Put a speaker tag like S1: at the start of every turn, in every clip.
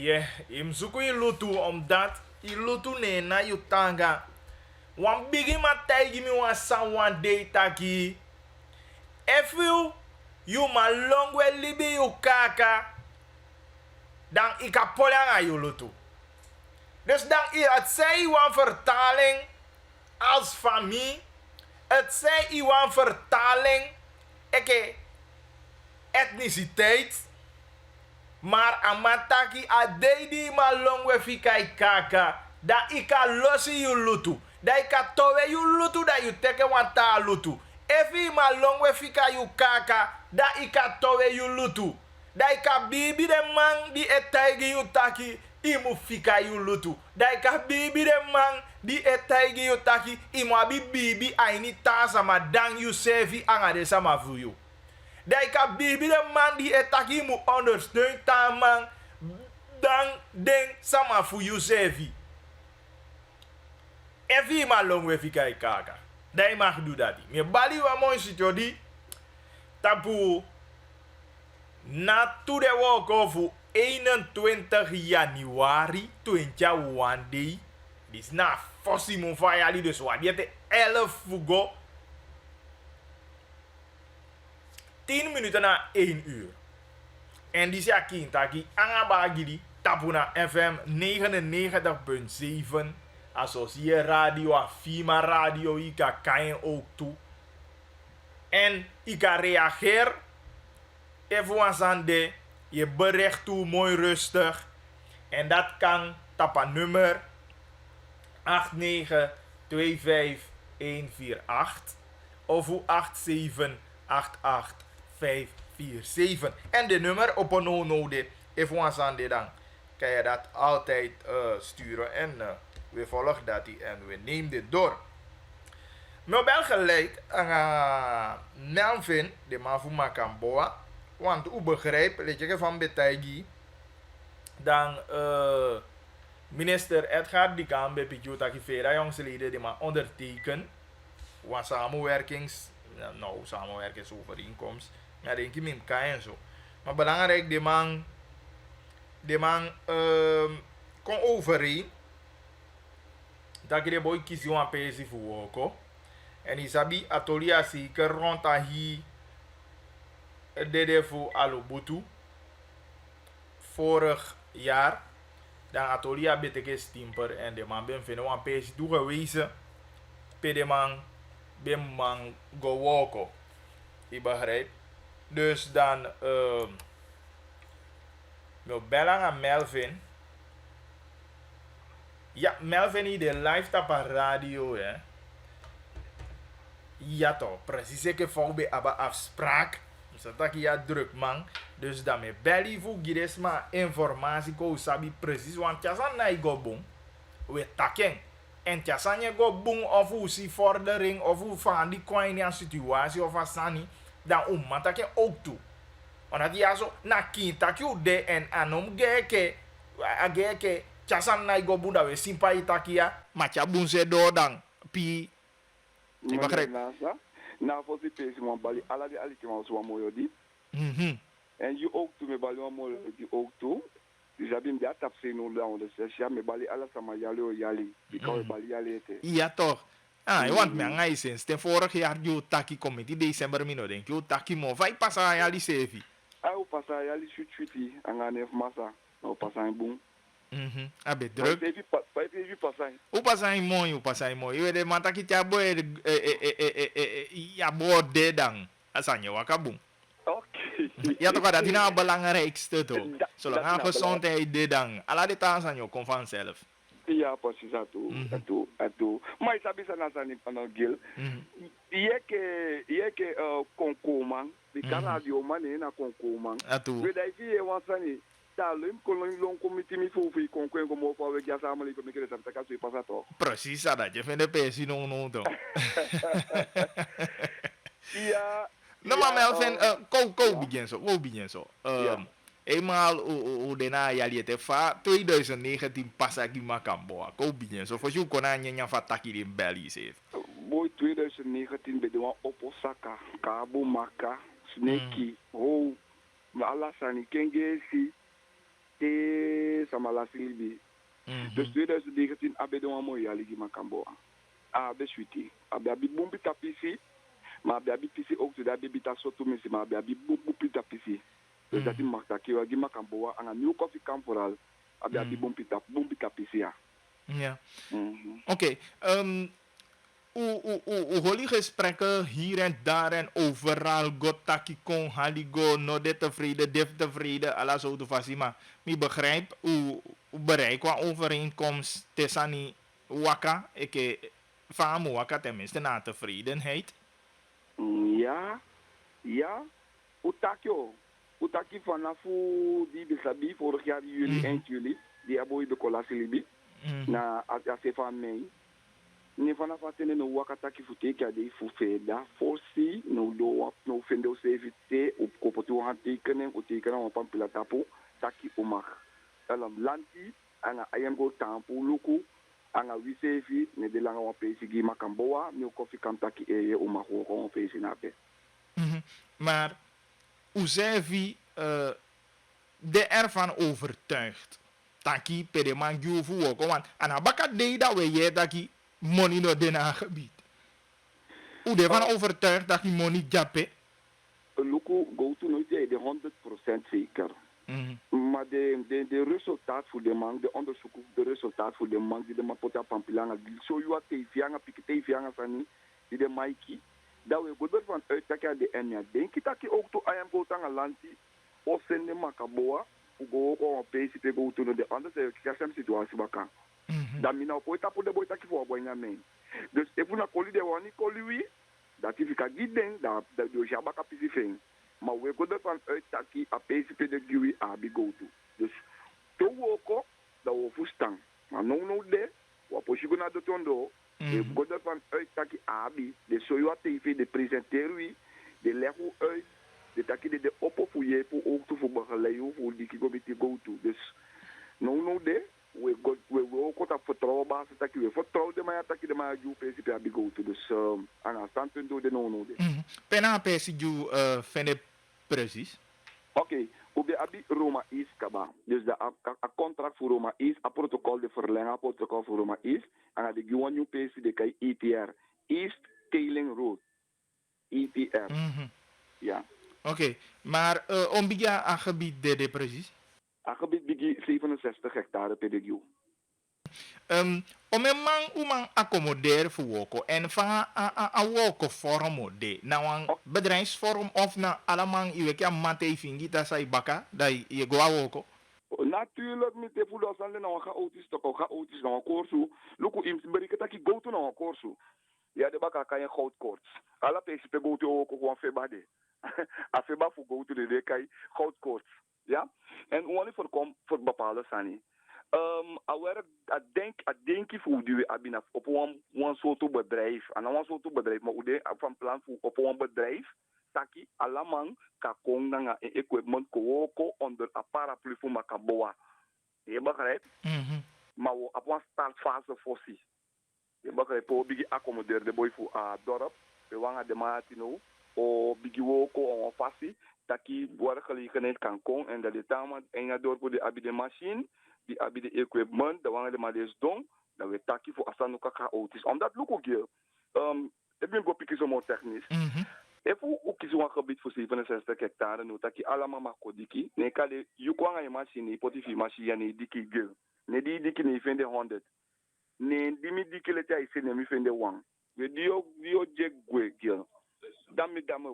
S1: je imsuku ilutu omdat ilutu ne na yutanga wan bigi matai gimi wan san wan day taki if you ma longwe libi yu kaka dan ika pola yu lutu. Dus dan het zij wan vertaling als familie, het zij wan vertaling eke etniciteit, maar amataki adedi ma longwe fika kaka da ika losi yu lutu, da ika towe yu lutu da yu teke wanta lutu. Efi ma longwe fika yu kaka da ika towe yu lutu, da ika bibi de man di etaigi yu taki imu fika yu lutu, da ika bibi de man di etaigi yu taki imu abi bibi aini tasa ma dang yu sevi angade sama vuyu. Da ika bibi de man di etaki imu ondersteun ta man dang ding sama vuyu sevi. Efi ma longwe fika kaka. Dai mag doe dat. Me bali wa mooi sitio di tapu na to de walk over 21 januari 2021 day. Dis na fossi mon fayali dus wa diete 11 fugo 10 minuten na 1 uur. En die is taki angabagiri tapu na FM 99.7 associeer radio a FIMA radio ika kan ook toe. En ika reageer even aan de je bericht toe mooi rustig. En dat kan tapa nummer 8925148 of 8788547. En de nummer op een no-node even aan de dan kan je dat altijd sturen en we volgen dat en we nemen dit door. Maar wel gelijk aan Melvin, de man van Makamboa. Want u begrijpt, weet je van Betaigi, dan minister Edgar die kan bij Pichu Takifera jongsleden die maar onderteken. Want samenwerkingsovereenkomst. Ja, denk ik met elkaar en zo. Maar belangrijk, die man kon overeen. Dat je de boy kies je een pesi voor ook. En isabi atolia zeker rond dat hier dede voor Alubutu vorig jaar. Dan atolia beteke stimper en de man ben vinden een pesi toegewezen. Pe de man ben man go woko. Je begrijpt. Dus dan we bellen aan Melvin. Ja, Melvin hier de live tapa radio, hè. Ja toch, precies. Ik heb bij Abba afspraak. Dus dat ik ja druk man. Dus dan me belly voor gides maar informatie ko sabi precies. Want jasan na go boom. We taken. En jasan je go boom of hoe si vordering of hoe van die coin in situatie of asani. Dan matake ook toe. Want ja zo na kintakju de en anom geke. Ageke. Chasan na go bunda we simpa itakia macha bunse do dan pi
S2: je begrijpt na voor die pesi man bali ala die ali kema so moyo di en je ook toe me bali moyo di ook toe dus abim dia tapse no la on de session me bali ala sama yali o yali die kan bali yali ete
S1: ja toch je want me ngai sinds ten vorig jaar je taki committee december mino denk je taki mo vai passa yali sevi
S2: o passa yali chuchuti anga nef masa no passa en boom.
S1: Abe druk.
S2: O
S1: passai mooi. Je de mata ki tia boy ya borde dan. Asanya wakabung.
S2: Okay.
S1: Ja toch dat is belangrijkste toch. Zolang aan gezondheid dit dan. Alla de taal komt vanzelf.
S2: Ja, precies atu. Maar ik sabi sana sani panogil. Yeke konkoman. Die kan radio man na konkoman.
S1: Atu.
S2: We dai fi wan sani. Talem kolon committee mi fu fi konkwen ko mo fa we gya samali ko mi kere sa ka so pasa to.
S1: Precies dat je vindt de pesi no to.
S2: Ja.
S1: No maar Melvin, ko begin zo. Eenmaal o dena yaliete fa 2019 pasaki makamboa. Ko begin zo. For you kona nyanya fataki in belly safe.
S2: Boy 2019 be de op Osaka, Kabo Maka, Sneki, ho, ma ala sani kengesi. te samala silibi. Dus 2019 abe de wa mooi aligi makamboa. Abe sweetie. Abe abi bumbi tapisi. Maar abe abi pisi ook te dat baby ta soto misi. Maar abe abi bumbi tapisi. Dus dat die mag dat kiwa gi makamboa. Anga nieuw koffie kan vooral. Abe abi bumbi tapisi ja.
S1: Ja. Oké. Holy gesprekken hier en daar en overal. Gotaki kon, haligo, no de tevreden, def tevreden, alla zo te vasie. Maar ik begrijp hoe bereik qua overeenkomst tesani waka. Ik van waka tenminste na tevredenheid.
S2: Ja. Utaki vanaf die besabi vorig jaar juli, eind juli. Die aboy de kolasilibi. Na ase van mei. Ne vanaf atene no wakataki futeki ade fufeda forsi no do no fendo sevite op kopoto handtekenen o tekenen op pampila tapo taki omag. Elam lanti anga ayemgo tampo luku anga wisevi ne de langa wa pesi gi makamboa no kofi kam taki eye omag gewoon pesi na be.
S1: Maar hoe zijn we de ervan overtuigd? Taki pedeman jufu woko want anabaka de dat we je taki money no den aangebied. Hoe de van overtuigd dat die money jappe?
S2: Luku go to nooit de 100% zeker. Maar de resultaat voor de man, de onderzoek, de resultaat voor de man die de mapota pampilanga, zo je wat tevianga, pikitevianga sani, die de maiki, dat we goed van uittakken de enya. Denk je dat je ook to ayam go tanga lanti, of sende makaboa, go op PCP go to de andere situatie baka. Dan mina op ooit tapu de boy taki voor boy na men. Dus if una koli de wani koli wi, dat if ik giden dat de jabaka pisi feng. Maar we goed van uittaki a PCP de giwi a bi go to. Dus to woko dat we voestang. Maar no de, wa poshigo na de tondo. We goed van uittaki a bi de soyo TV de presenteren wi, de lego uit, de taki de oppo voor je voor ook te voor begeleiden voor die kigo biti go to. Dus no de. We ook dat vertrouwen basis dat we vertrouwen de mij dat je de mij ju PCP abi go to dus aan standpunt door de no de.
S1: Pena PCP vind precies.
S2: Oké, op de abi Roma is kaba. Dus de contract voor Roma is, a protocol de verlengen protocol voor Roma is, en de gewoon new PC de kai ETR, East Tailing Road, ETR. Ja.
S1: Oké, maar om biga aan gebied de precies.
S2: Gebied bigi 67 hectare per de giu.
S1: Om een man accommoderen voor woko en van een woko vorm de na een bedrijfsvorm of na allemaal je kan mate vingi dat zij baka dat je go woko.
S2: Natuurlijk met de voeders aan de nou chaotisch toch chaotisch nou korsu. Luku im berike dat je go to nou korsu. Ja de baka kan je goud koorts. Alla PCP go to woko gewoon febade. Afeba voor go to de kai goud koorts. Ja, en only voor bepaalde sani. Ik denk voor die abina op een soort bedrijf, en een soort bedrijf, maar hoe van plan voor op een bedrijf, taki allemaal kakong na equipment kooko onder een paraplu voor makaboa. Je begrijpt? Maar op een startfase fossie. Je begrijpt? Voor bigi accommodeer de boy voor dorp, we wangen de maatino, o bigi woko on fasi. Taki waar gelegenheid kan komen en dat de tamen en door voor de abide machine, die abide equipment, dat wanneer de maar is doen, dat we taki voor asanuka chaotisch. Omdat look ook hier, ik ben gopik is om technisch. Even ook is een gebied voor 67 hectare, nu taki allemaal maar kodiki. Nee, kade yukwanga je machine, potifi machine, nee diki gil, nee die diki nee vind de 100, nee die mi diki lete is nee mi vind de 1. We die ook je gil. Dan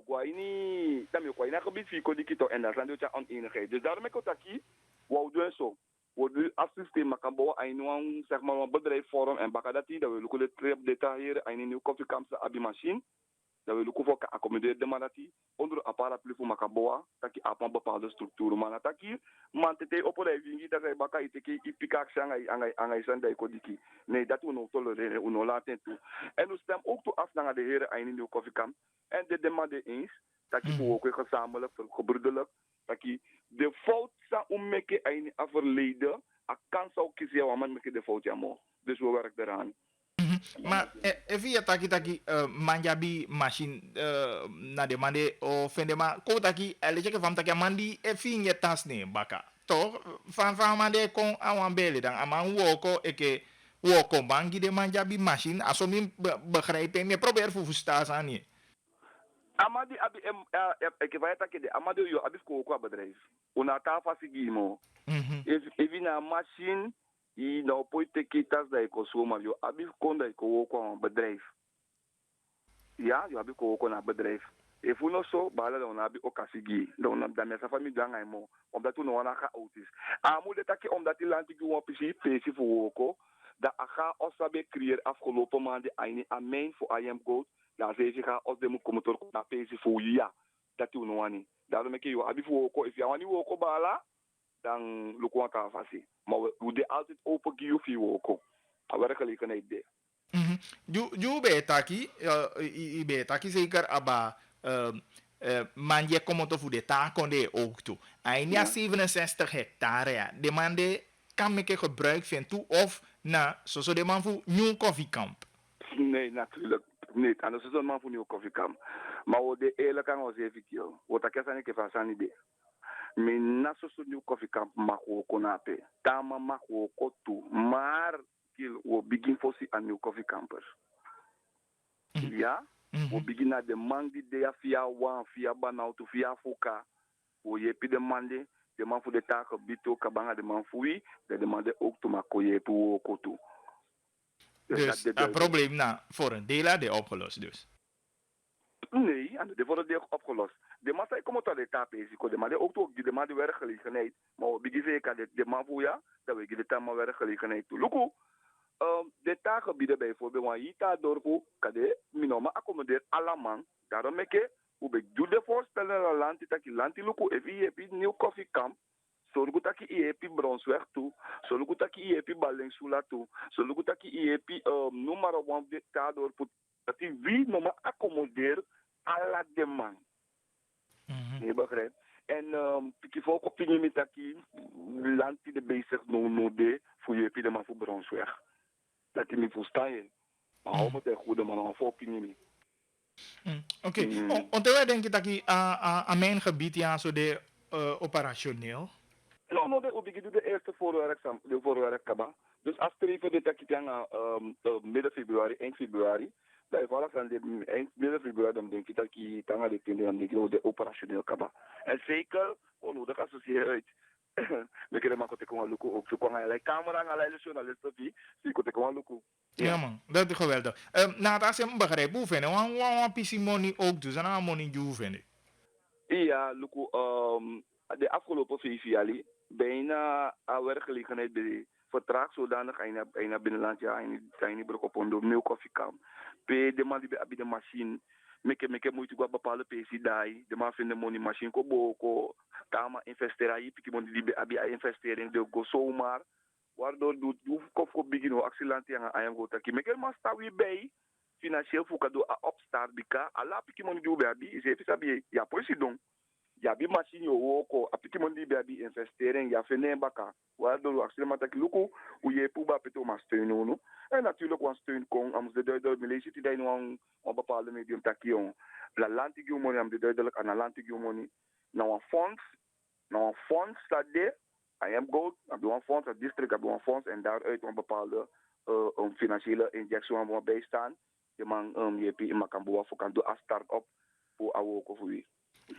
S2: guaini na gebied fico die kito en daar zijn dus oneenigheid. Dus daarom ik ook taki, wou doen zo. We doen assistent makambo een zeg maar een bedrijf vorm en bakadati dat we lukken de trip data hier en een nieuw koffiekamse abi machine. Dat we lukken voor accommoderen de manati onder een paraplu voor makamboa taki op een bepaalde structuur manataki. Man te op een vingi dat hij baka iteki ipikak angai sandai kodiki. Nee, dat we nog tolereren, we nog laten toe. En we stem ook toe af naar de heren en een nieuw koffiekam. En de demande eens, dat je ook gezamenlijk, gebroedelijk, dat je de fout zou ommaken in het verleden, a kan zou kiezen wat man met de fout jammer. Dus we werken eraan.
S1: Maar even je taki manjabi machine na de mande o fende ma ko taki eleke van taki mandi even je tas ne baka toch van maar de kon aan bellen dan aan woko eke woko bangi de manjabi machine aso min begrijpen me probeer voor verstaan aan je.
S2: Amadi abi ik weet dat de amadi yo abi ko ko bedrijf. Una ta fasigi mo. If na machine i no poite kitas da ko soma yo abi konda ko ko bedrijf. Ja, yo abi ko ko na bedrijf. If uno so bala da abi okasigi. Dan da mesa famille danga mo. Omdat uno wana ka autis. Amu de taki omdat die land die gewoon precies pesi voor woko. Da aga osabe creëer afgelopen maanden een ameen voor I am gold. Dan zeg je ga als de moet komen terug naar pesi voor ja. Dat die uno wani. Daarom heb je abi voor woko. If je wani woko bala, dan lukwa ka fasi. Maar we de altijd open giu voor woko. Dat werkelijkheid de.
S1: Ju betaki, i betaki zeker aba man je komt of de taak de ook toe. Hij ja 67 hectare ja. De man de kan ik gebruik vinden toe of na zo de man voor nieuw koffiekamp.
S2: Nee, natuurlijk niet. En dat is een man voor nieuw koffiekamp. Maar we de eerlijk aan ons even kiel. Wat ik zeg ik van zijn idee. Men na zo nieuw koffiekamp mag we konape. Tama mag we kotu. Maar kiel we begin fosi aan nieuw koffiecampers. Ja? We begin naar de man die de via wan, via banautu, via foka. We jepi de man de man voor de taak bito kabanga de man fui. De man de ook te maken jepi we kotu.
S1: Dus het probleem voor een deel de opgelost dus.
S2: Nee, en de worden deel opgelost. De man zei, kom tot de taak bezig. De man ook de man die werkgelegenheid. Maar we beginnen zeker de man voor ja, dat we de taak werkgelegenheid toe. Luku, de taakgebieden bijvoorbeeld, want hier daar dorp, kade, minoma accommodeert alle man. Daarom heb ik, hoe ik doe de voorstellen aan land, dat je land luku, even je hebt een nieuw koffiekamp. Zorg dat je hebt Bronsweg toe, zorg dat je hebt Ballensula toe, zorg dat je hebt, noem maar op, want daardoor dat je wie normaal accommodeert alle de man. Je begrijpt? En ik volg opinie met dat je land die de bezig no de voor je hebt de man voor Bronsweg. Dat je me verstaan je. Maar hou met een goede man, voor opinie mee.
S1: Oké, ontweg denk je dat je aan mijn gebied ja zo de operationeel?
S2: No, ik doe de eerste voorwerk kaba. Dus als streven dit dat je midden februari, eind februari, dat je vanaf aan de eind midden februari dan denk je dat je tanga de kinderen dan denk je de operationeel kaba. En zeker, dat associeer uit. We kunnen maar kote komen lukken ook. Zo kan hij camera en allerlei journalisten die zie kote komen lukken.
S1: Ja man, dat is geweldig. Nou, dat is een begrijp. Hoe vind je? Want PC money ook dus. En money je vind je?
S2: Ja, lukken. De afgelopen 5 jaar bijna werkgelegenheid bij vertraag zodanig hij naar binnenland ja hij niet brok op een nieuw koffiekamp. De man die bij de machine meke moeite qua bepaalde PC dai. De man vindt de money machine ko boko kama investeren je piki money die bij investering de go zomaar. Waardoor doet koffie begin accident ja aan hem gotaki. Meke maar sta weer bij financieel voor kado a opstart bika ala piki money die bij is even sabi ja politie doen. Ja, bi machine yo woko apiki mondi bi investering ja fene baka waardoor accident met luku hoe je puba peto maar steunen no en natuurlijk wan steun kon am de duidelijk Malaysia die dan een bepaalde medium takion la lantik yo money am de duidelijk aan lantik yo money nou een fonds staat de I am gold am de een fonds het district am de een fonds en daaruit een bepaalde financiële injectie aan bijstaan je man je kan boa voor kan doen als start up voor awoko voor wie.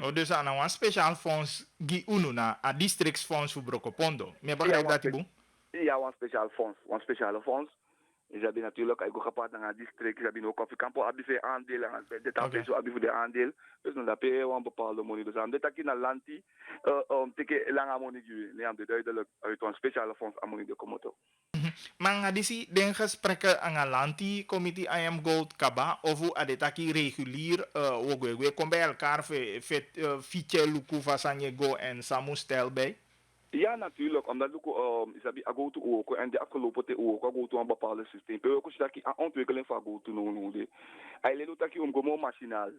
S1: Oh, dus aan een speciaal fonds gi unu na a districtsfonds voor Brokopondo. Me begrijp dat ibu?
S2: Ja, een speciale fonds. Ze hebben natuurlijk ook gepaard naar het district. Ze hebben ook koffiekamp op veel aandelen. Dit hebben ze voor de aandeel. Dus dan heb je een bepaalde money. Dus aan dit heb je naar lanti. Teke lange money geven. Nee, aan dit duidelijk uit een speciale fonds aan money de komoto.
S1: Maar disi den gesprekken aan lanti committee I am gold kaba of adetaki regulier we komen bij elkaar fietje luku vasanye go en samu stel bij.
S2: Ja, natuurlijk. Omdat ik go to ook en de afgelopen tijd ook go to een bepaalde systeem. We ook dat ik ontwikkeling van go to nodig. Hij leert dat ik gewoon machinaal.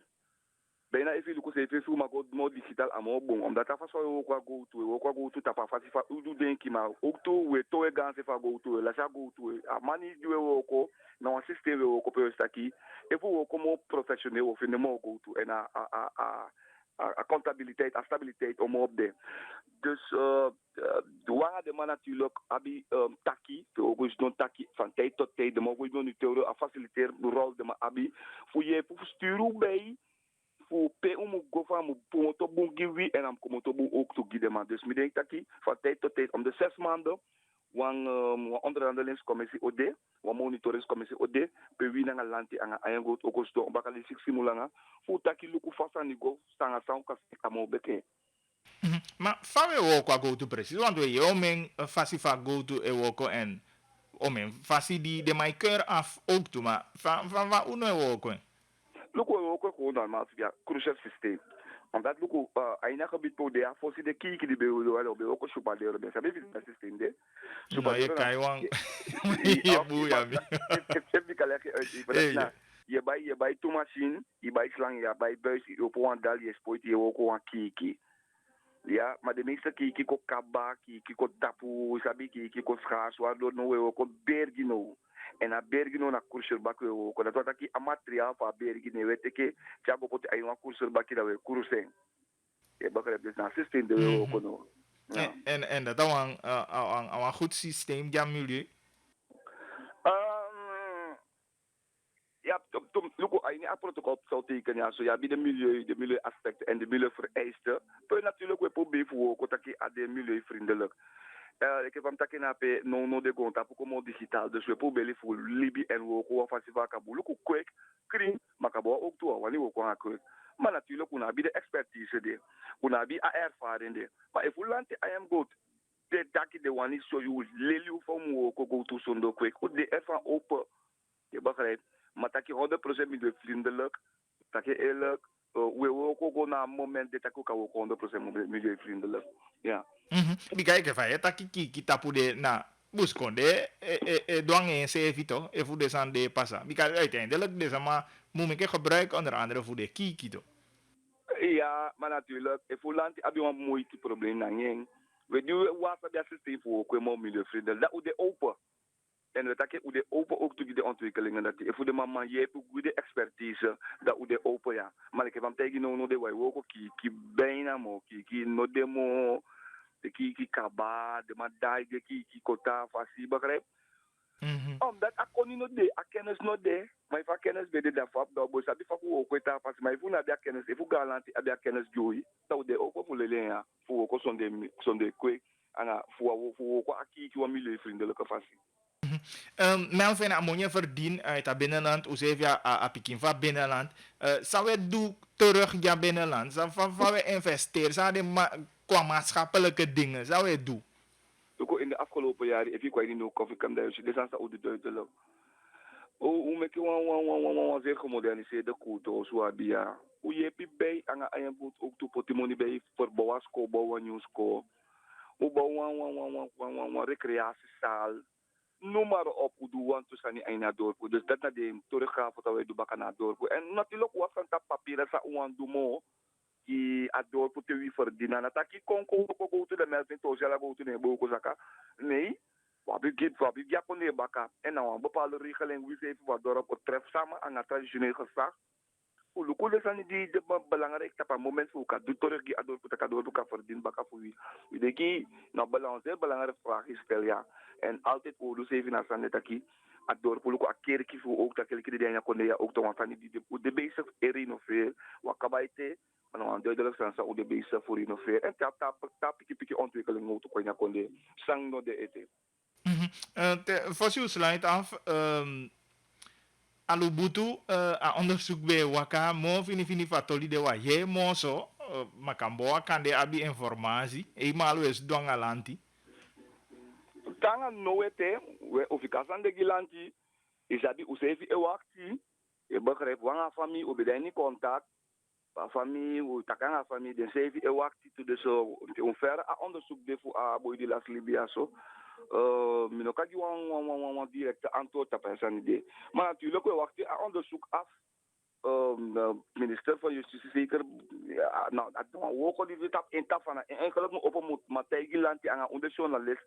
S2: Bijna even lukken ze even maar go digitaal aan bon. Omdat dat was ook go to tapa fasi fa udu denki maar ook to we to e ganse fa go to la sa go to a mani die we ook na een systeem we ook op staki. Even ook como professioneel of in de mo go to en accountabiliteit, stabiliteit om op de. Dus waar de man natuurlijk abi taki, ook doen taki van tijd tot tijd, de mogen doen nu faciliteren de rol de man abi, voor je voor sturen bij, voor pe om go van mo to bungiwi en am komen to ook to gide man. Dus midden taki van tijd tot tijd om de 6 maanden. Wan onderhandelingscommissie OD, wan monitoringscommissie OD, pe wie na lanti anga ayango ook sto om bakali 6 simulanga, voor taki luku fasa ni go stanga sound kas amo beke.
S1: Maar van we ook qua go-to precies, want we omen fasi van go-to e woko en omen fasi die de mijn keur af ook toe, maar van wat uno ook.
S2: Look, we ook gewoon normaal via crucial systeem. Omdat look, aina gebied po de afos de kiki die bedoel be ook super de sabe via systeem de.
S1: Super je kan wang. Je boeia mi.
S2: Het die kan leggen je bij two machine, je bij slang, je bij buis, je op een dal je spoit je ook een kiki. Ja, maar de meeste kiki ko kaba, kiki ko tapu, sabi kiki ko schaars, waardoor no we ook bergino. En a bergino na kurser bakwe ook. Dat wat aki a materiaal van bergino weet ik, tjabo pot ay een kurser bakje dat we kursen. Je begrijpt dus na systeem de we ook no.
S1: En dat een goed systeem ja milieu.
S2: Ja, look, als je een protocol zou tekenen, ja, zo ja, bij de milieuaspecten en de milieuvereisten, kun je natuurlijk weer proberen voor ook dat je de milieuvriendelijk. Ik heb hem takken naar no de grond, dat ook digitaal, dus we proberen voor Libi en we ook wat van zich kaboel, ook quick, kring, maar kaboel ook toe, wanneer we ook gaan quick. Maar natuurlijk, we hebben de expertise de, we hebben de ervaring de. Maar if we land I am good, de dakje de wanneer zo je lelijk van we ook go to zonder quick, goed de ervaring open, je begrijpt. Maar dat je 100% milieuvriendelijk, dat je eerlijk, we ook go naar een moment dat ik ook 100% milieuvriendelijk. Ja.
S1: Die kijken van je, dat je tapu de na busconde, dwang en sevito, en voor de zande passa. Because uiteindelijk deze maar moet ik gebruiken onder andere voor de kiki toch.
S2: Ja, maar natuurlijk, if we land hebben we een moeite probleem na jeng. We doen wat dat systeem voor ook milieuvriendelijk. Dat we open. En we takken hoe de open ook toe de ontwikkelingen dat je voor de mama je hebt goede expertise dat hoe de open ja. Maar ik heb hem tegen no de wij ook ki bijna mo ki no demo de ki kaba de madai de ki kota fasi begrijp. Omdat ik kon niet no de a kennis no de maar if a kennis bij de dafap dat bo sabi fa ko ko ta fasi maar if na de kennis if galanti a de kennis joyi dat de open voor lele ja voor ko sonde kwe ana voor ko aki ki wa milieuvriendelijke fasi.
S1: Melvin ammonia verdient uit het binnenland, hoe zeg je a pikin van binnenland. Zou we doen terug naar binnenland? Zou we investeren? Zou we qua maatschappelijke dingen, zou we doen?
S2: Ook in de afgelopen jaren, if je kwam in de koffie kan daar, dus dat is ook de duidelijk. Hoe maak je een zeer gemoderniseerde cultuur, zo heb je. Hoe je hebt bij, en je moet ook toe portemonnee bij voor bouwschool, bouwen nieuwschool. Hoe bouwen een recreatiezaal. Noem maar op hoe doen we tussen die einde dorp. Dus dat naar de teruggaan dat we doen bakken naar dorp. En natuurlijk wat van dat papier dat we doen die het dorp te wie verdienen. Dat ik kon go to de Melvin Tozela go to de Boko Zaka. Nee, wat we gaan de bakken. En nou een bepaalde regeling wie even wat dorp betreft samen aan het traditioneel gezag. Hoe zijn die belangrijk dat op moment voor elkaar doet terug die ador dat ador kan verdienen bakken voor wie. We denken nou belangrijk belangrijke vraag is stel ja. En altijd oorloos even naar Sanne Taki. Het dorp ook een keer voor ook dat ik die kon ja ook toch van die de bezig renoveren. Wat kabaite, maar nou duidelijk zijn ze ook de bezig voor renoveren. En tap pikje ontwikkeling ook kon ja kon de sang no de ete.
S1: Voor je sluit af. Alubutu a onderzoek bij waka mo fini fatoli de wa je mo so makambo kan de abi informatie e malu es donga lanti
S2: tanga noete we ofikasan de gilanti isabi usefi e wakti e begrijp wanga famille obedeni contact pa famille o takanga famille de sefi e wakti to de so onfer a onderzoek de fu a boy de las libia so minoka die wan direct antwoord op zijn idee. Maar natuurlijk, we wachten aan onderzoek af. De minister van Justitie zeker, ja, nou, dat we ook die tap in tap van eigenlijk nog op een materie land die aan een onderzoek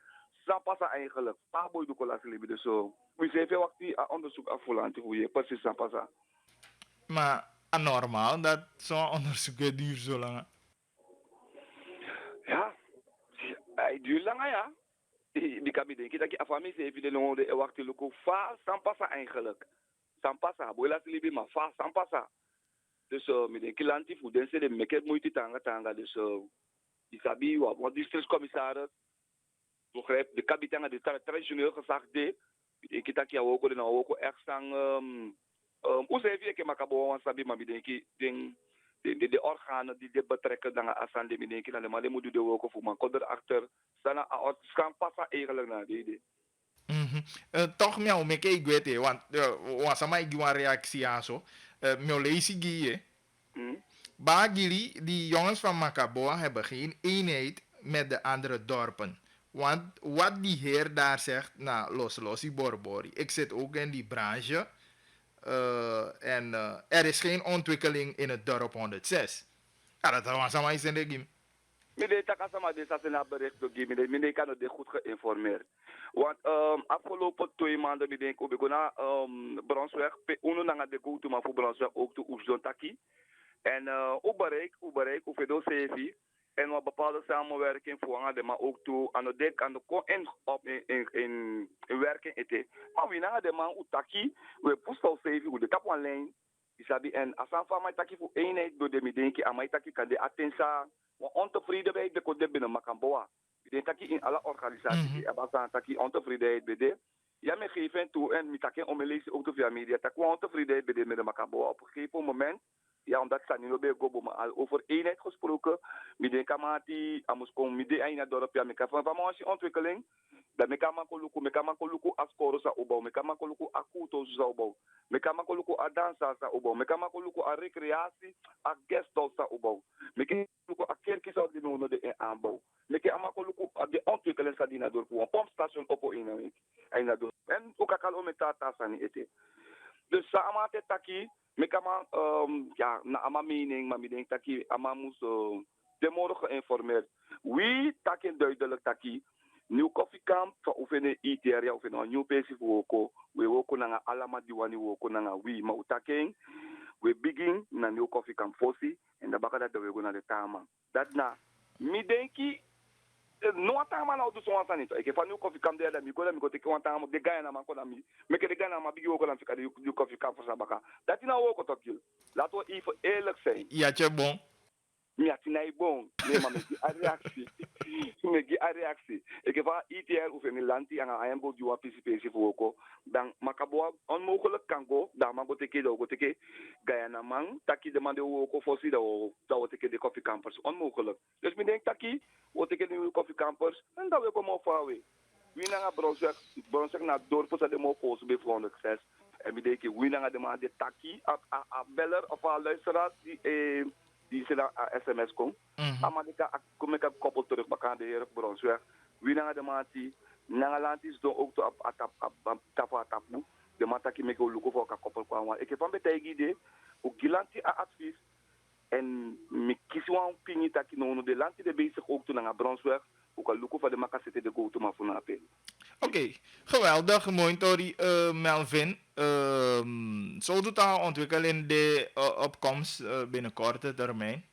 S2: zou passen eigenlijk. Paar boy de colas libi dus zo. We zijn veel wachten aan onderzoek af voor land hoe je precies zou passen.
S1: Maar anormaal dat zo'n onderzoek duurt zo lang.
S2: Ja, hij duurt lang, ja. Die kan me denken dat je afami se even de londe e wacht luko fa sampasa eigenlijk. Sampasa, boy laat libi maar fa sampasa. Dus me denken lanti voor den se de meket moeite tanga. Dus isabi wat districtscommissaris begrijp de kapitein de traditioneel gezag de. Ik kita kia woko de na woko echt sang hoe zei je ke makabo wan sabi maar me denken de organen die dit betrekken dan asan de me denken dan de maar de moet de woko voor man koder achter sana a skan passa eigenlijk na de.
S1: Mhm. Toch mij me kijk weet want was sama igi een reactie aan zo. Me lees gie.
S2: Hmm?
S1: Bagili, die jongens van Macaboa hebben geen eenheid met de andere dorpen. Want wat die heer daar zegt, nou, los die borbori. Ik zit ook in die branche. Er is geen ontwikkeling in het dorp 106. Ja, dat was allemaal iets in de game.
S2: Meneer Takasama de Sasena bericht door meneer kan het goed geïnformeerd. Want afgelopen 2 maanden ben ik ook begonnen Bronsweg, uno nanga de go to maar voor Bronsweg ook te Oesdon Taki. En bereik, hoeveel CV. En wat bepaalde samenwerking voor de maar ook toe aan de dek aan de in werking ete. Maar we na de man utaki, we poestel CV, we de tap one lijn. Isabi en asan van mij taki voor eenheid door de middenki, aan mij taki kan de attensa. Want ontevredenheid de code binnen Makamboa. Ik denk in alle organisaties die hebben taki ontevredenheid bij de. Ja, me geven toe en met taki omelezen ook via media. Tak ontevredenheid bij de met de Makamboa op een gegeven moment. Ja, omdat ze niet meer go maar al over eenheid gesproken. Met de kamati, amus kom met de einde dorp ja, met van van ontwikkeling. Dat me kama koluku askoro sa opbouw, me kama koluku akuto sa opbouw, me kama koluku a dansa sa opbouw, me kama koluku a recreatie, a guesthouse sa opbouw, me kama koluku a kerkje sa die nono de aanbouw, me kama koluku a de ontwikkeling sa die na door een pompstation oppo in een week, en na door en ook akal met tata sa ni ete. Dus sa amate taki, me kama ja na ama mening, maar me denk taki ama moest de morgen geïnformeerd. Wie taki duidelijk taki. New coffee camp fa ufene ITR ya ufene new pesi woko we woko nanga alama diwani woko nanga wi ma utaking we begin na new coffee camp fosi en da baka dat we go na de tama dat na mi denki no tama na odu so wanta nito e ke fa new coffee camp de da mi go teke wanta mo de gaya na man ko na mi me ke de gaya na ma bigi woko na fika de new coffee camp for sabaka dat ina woko tokil laat we even eerlijk zijn
S1: Ja, tje bon.
S2: ja, tinai bon. Nee, maar met die reactie. Met die reactie. Ik heb van ITR of in Lanti en aan bod die participatie voor ook. Dan makabo onmogelijk kan go. Dan mag go teke Guyana man. Taki de man de ook voorzien dat we teke de coffee campers onmogelijk. Dus ik denk taki we teke de coffee campers en dat we komen afhouden. Wie naar Bronsweg naar dorp voor de mo post bij 406. En ik denk wie naar de man de taki a beller of a luisteraar die ze naar sms komt. Maar ik heb koppel terug bij de heer Bronsweg. Wie naar de maat die naar land is door ook op tapu. De maat die me go lukken voor een koppel kwam. Ik heb van bij idee ook gilanti advies en me kies een opinie dat ik nou de land die bezig ook toen naar Bronsweg. Ook al lukken voor de maak zitten de go to maar voor apel.
S1: Oké, geweldig. Mooi, Tori Melvin. Zo totaal ontwikkelen de opkomst binnen korte termijn.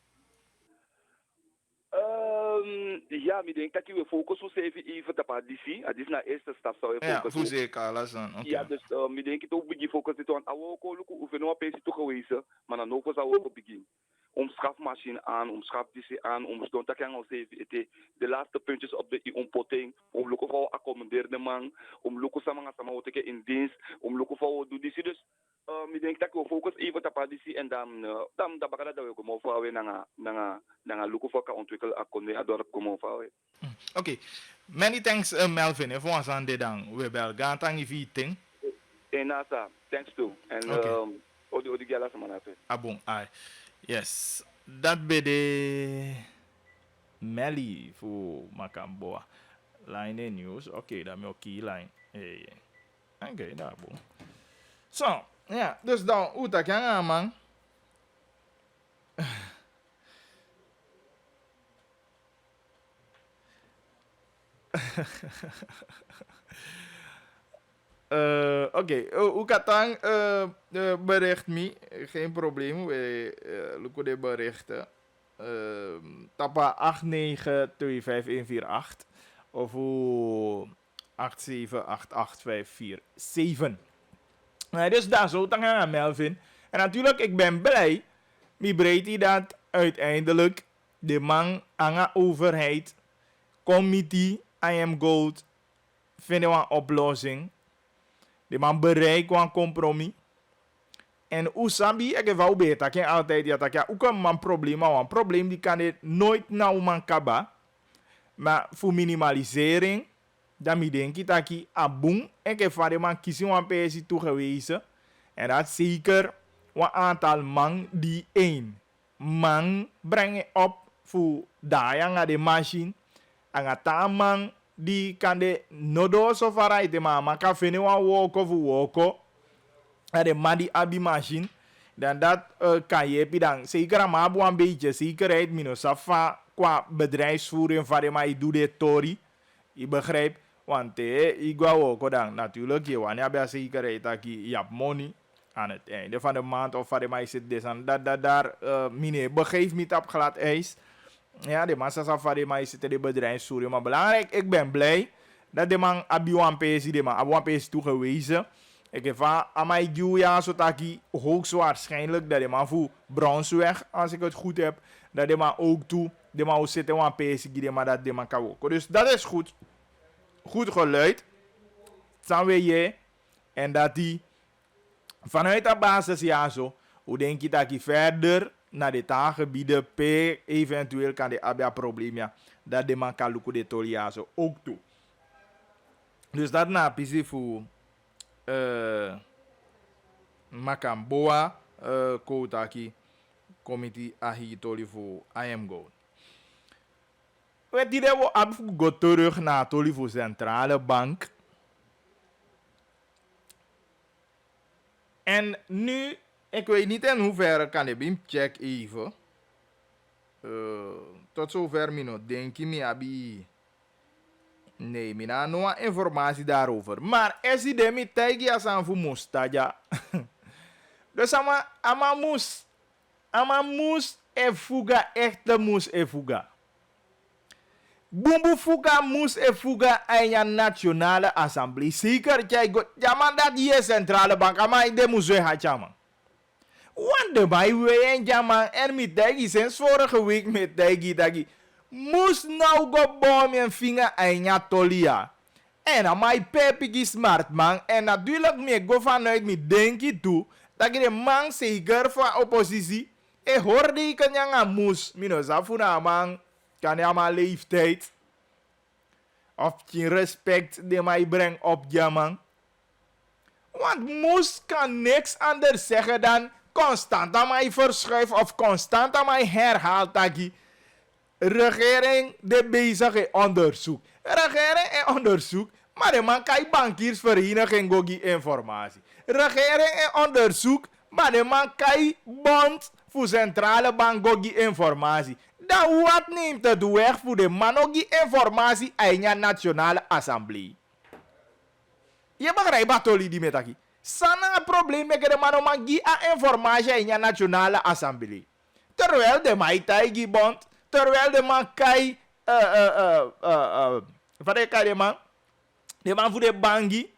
S2: Ja, ik denk dat we focussen even op ADC. Dat is naar eerste stap zou je focussen.
S1: Ja, voor zeker, alles dan. Okay.
S2: Ja, dus ik denk dat we die focussen op Awoko, hoeven nog een beetje gewezen, maar dan ook zou we beginnen. Om schafmachine aan, om schafdissie aan, om stond dat kan ons even de laatste puntjes op de ontpotting, om lukken voor accommodeerde man, om lukken samen in dienst, om lukken voor doen die dus. Ik denk dat we focus even op ADC en dan bakada dat we komen voor naar lukken voor kan ontwikkelen akkonden door komen voor.
S1: Okay. Many thanks, Melvin. If once on the down, we bel gaan tang if eating.
S2: En nasa, thanks too. En odi gala sa manate.
S1: Abong, ai. Yes. Dat be de Melly voor Macamboa. Line news. Okay, dat is key line. Hey. Okay, daar boom. So, ja, dus dan, hoe dat kan man. Oké, Oekatang bericht me. Geen probleem. We lopen de berichten. Tapa 8925148 of 8788547. Dus daar zo dan gaan Melvin. En natuurlijk, ik ben blij. Mi breedte dat uiteindelijk de man aan de overheid, committee, I am gold, vinden een oplossing. De man bereikt een compromis. En usabi, ik heb wel beter. Ik kan altijd dat ik ook een probleem, maar een probleem die kan het nooit nou man kaba. Maar voor minimalisering, dan denk ik dat ik aboom en ik heb van de man kiezen een PC toegewezen. En dat zeker een aantal man die één man brengen op voor daar naar de machine. En dat man die kan de nodo so varai maar kan vinden een woko voor woko. En de man die abi machine. Dan dat kan je dan zeker maar een beetje zekerheid minosafa qua bedrijfsvoering van de maar je doet de tori. Je begrijpt? Want ik ga ook dan natuurlijk je wanneer je zekerheid dat je hebt money aan het einde van de maand of van de maar zit dus aan dat daar mine begeef niet op glad ijs. Ja, de man zegt van de maar zit de bedrijfsvoering, maar belangrijk, ik ben blij dat de man abiwan PC de man abiwan PC toegewezen. Ik heb van amai ja zo dat ik hoogstwaarschijnlijk dat de man voor Bronsweg, als ik het goed heb, dat de man ook toe de man zit in een PC die maar dat de man kan ook. Dus dat is goed. Goed geluid. Dan weet je. En dat die vanuit de basis ja zo. Hoe denk je dat je verder naar de taakgebieden p eventueel kan de abia probleem ja. Dat de man kan lukken de tol ja zo ook toe. Dus dat na PC voor Makamboa Kotaki committee ahi toli voor I am gold. We dienen we afgo terug naar toli voor centrale bank. En nu, ik weet niet in hoeverre kan ik hem check even. Tot zover mino denk je me abi. Nee, mina no informatie daarover. Maar is die de mi tegi asan fu mustaja. Dus ama mus e fuga echte mus e fuga. Bumbu fuga mus e fuga aya nationale assemblee. Zeker jij go. Ja man dat hier centrale bank ama ide muze ha chama. Want de bij we en jama en mi tegi sinds vorige week met tegi dagi. Moest nou go bom en vinger aya tolia. En aan mijn pepi smart man. En natuurlijk me go vanuit me denki toe. Dat je de man zeker van oppositie. En hoorde ik een jonge moes. Mino zafuna man. Kan je maar leeftijd. Of je respect die mij brengt op je man. Want moes kan niks anders zeggen dan constant aan mij verschuiven. Of constant aan mij herhaalt dat je. Regering de bezige onderzoek. Regering en onderzoek. Maar de man kan bankiersvereniging gogi informatie. Regering en onderzoek. Maar de man kan bond voor centrale bank gogi informatie. Dan wat neemt het weg voor de man gogi informatie aan de nationale assemblee? Je begrijpt wat toli die metaki. Sana probleem met de man om informatie aan de nationale assemblee. Terwijl de man taigi bond. Terwijl de man kai wat de man? De man voor de bangi.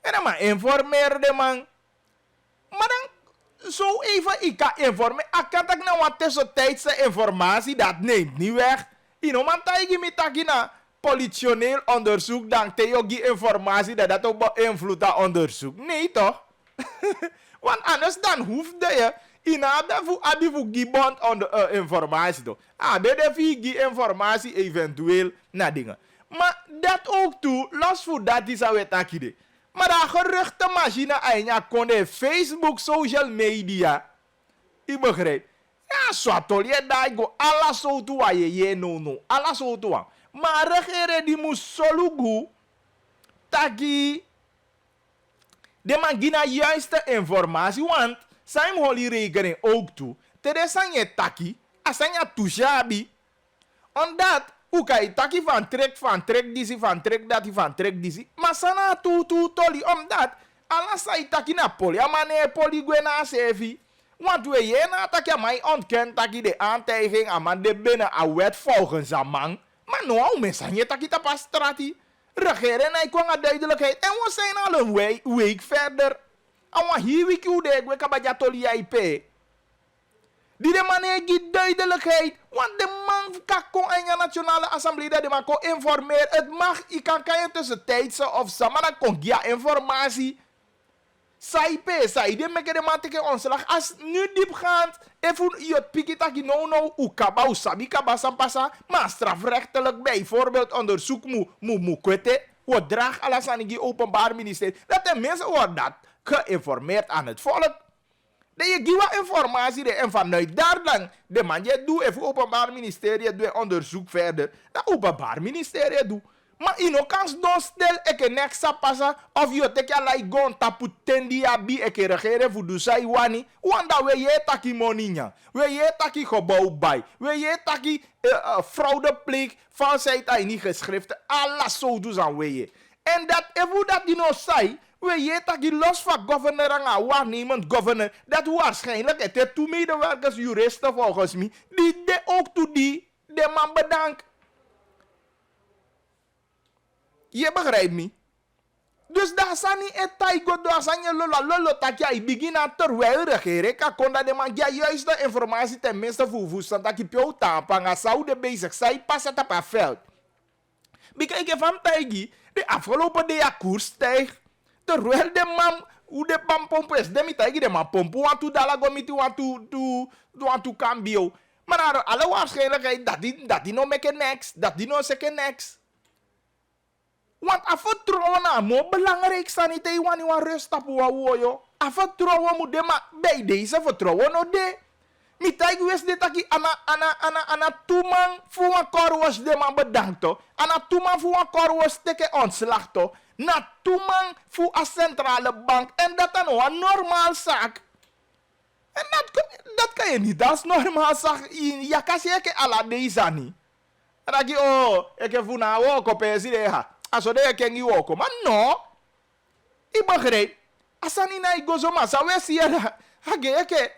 S1: En dan man informeer de man. Maar dan zo even ik kan informeren. Ik kan tak nou wat tussentijdse informatie dat neemt niet weg. Ino man taigi mi takina politioneel onderzoek dan teogi informatie dat ook beïnvloedt dat onderzoek. Nee toch? Want anders dan hoefde je inada fu abi fu gibond on de informatie toch. De fi informatie eventueel na dingen. Maar dat ook toe, los voor dat is alweer takide. Maar dat geruchte machine anja kon de Facebook, social media. Je begrijpt? Ja, swatol je daar go alles zo toe waar je no. Alles zo toe. Maar regeren die moet solugu taki de man gina juiste informatie, want zijn holy rekening ook toe. Tere san je taki, asan je tushabi. Omdat Ukai taki van trek disi, van trek dati, van trek disi. Maar sana tu toli, omdat ala sai taki na poli. Amane poli gwe na sefi. Want we je na taki amai ontkent taki de aantijging aman de binnen a wet volgens amang. Maar nou mensen je taki tapa strati. Regeren na ikwanga duidelijkheid. En we zijn al een week verder. Awa hier wiki u de gwe kabaja toli IP. Die de man heeft duidelijkheid. Want de man kan in de Nationale Assemblée dat de man kan informeren. Het mag, je kan je tussentijdse of zo, maar dan kon je informatie. Saipe, sai, die maken de man tegen ontslag. Als nu diepgaand, even je pikitaki no, ukaba, usabi, kaba, sampasa, maar strafrechtelijk bijvoorbeeld onderzoek moet kweten. Wat draagt alles aan het openbaar ministerie. Dat de mensen worden dat geïnformeerd aan het volk. Dat je giwa informatie en vanuit daar dan de man je doet even openbaar ministerie doet onderzoek verder. Dat openbaar ministerie doet. Maar in ook kans dan stel ik niks passa of je teke alai gon tapu tendi abi ik regeren voor du sai wani. Wanda we je taki moninya. We je taki gebouw bij. We je taki fraudepleeg van zij niet geschriften. Alles zo doen aan we je. En dat even dat die nou zei. We je taki los van governor en waarnemend governor. Dat waarschijnlijk het is toe medewerkers, juristen volgens mij. Die de ook toe die de man bedankt. Je begrijpt me? Dus daar zijn niet een taigo, daar zijn je lolo takja. Ik begin aan terwijl regeren. Kan kon dat de man ja juist de informatie tenminste voor dat je pio tampanga zou de bezig zijn pas het op het veld. Bekijk van taigi, de afgelopen de koers stijgt. Terwijl de man, hoe de man pompen is, de taigi de man pompen, want to dalago miti want to cambio. Maar alle waarschijnlijkheid dat die no make next, dat die no second next. Want afvertrouwen aan mo belangrijk staan niet te wanneer we rust op wo. Afvertrouwen moet de maar bij deze vertrouwen no de. Mitai wist dit aki ana toeman voor een korwas de man bedankt to. Ana toeman voor een korwas teke ontslag to. Na toeman voor een centrale bank en dat dan een normaal zaak. En dat kan je niet als normaal zaak in ja kasje ala deze niet. En dan je ik heb voor nou ook op de aso de ken you woko. Maar no. Ik begrijp. Asani na igozo masa we zie je hage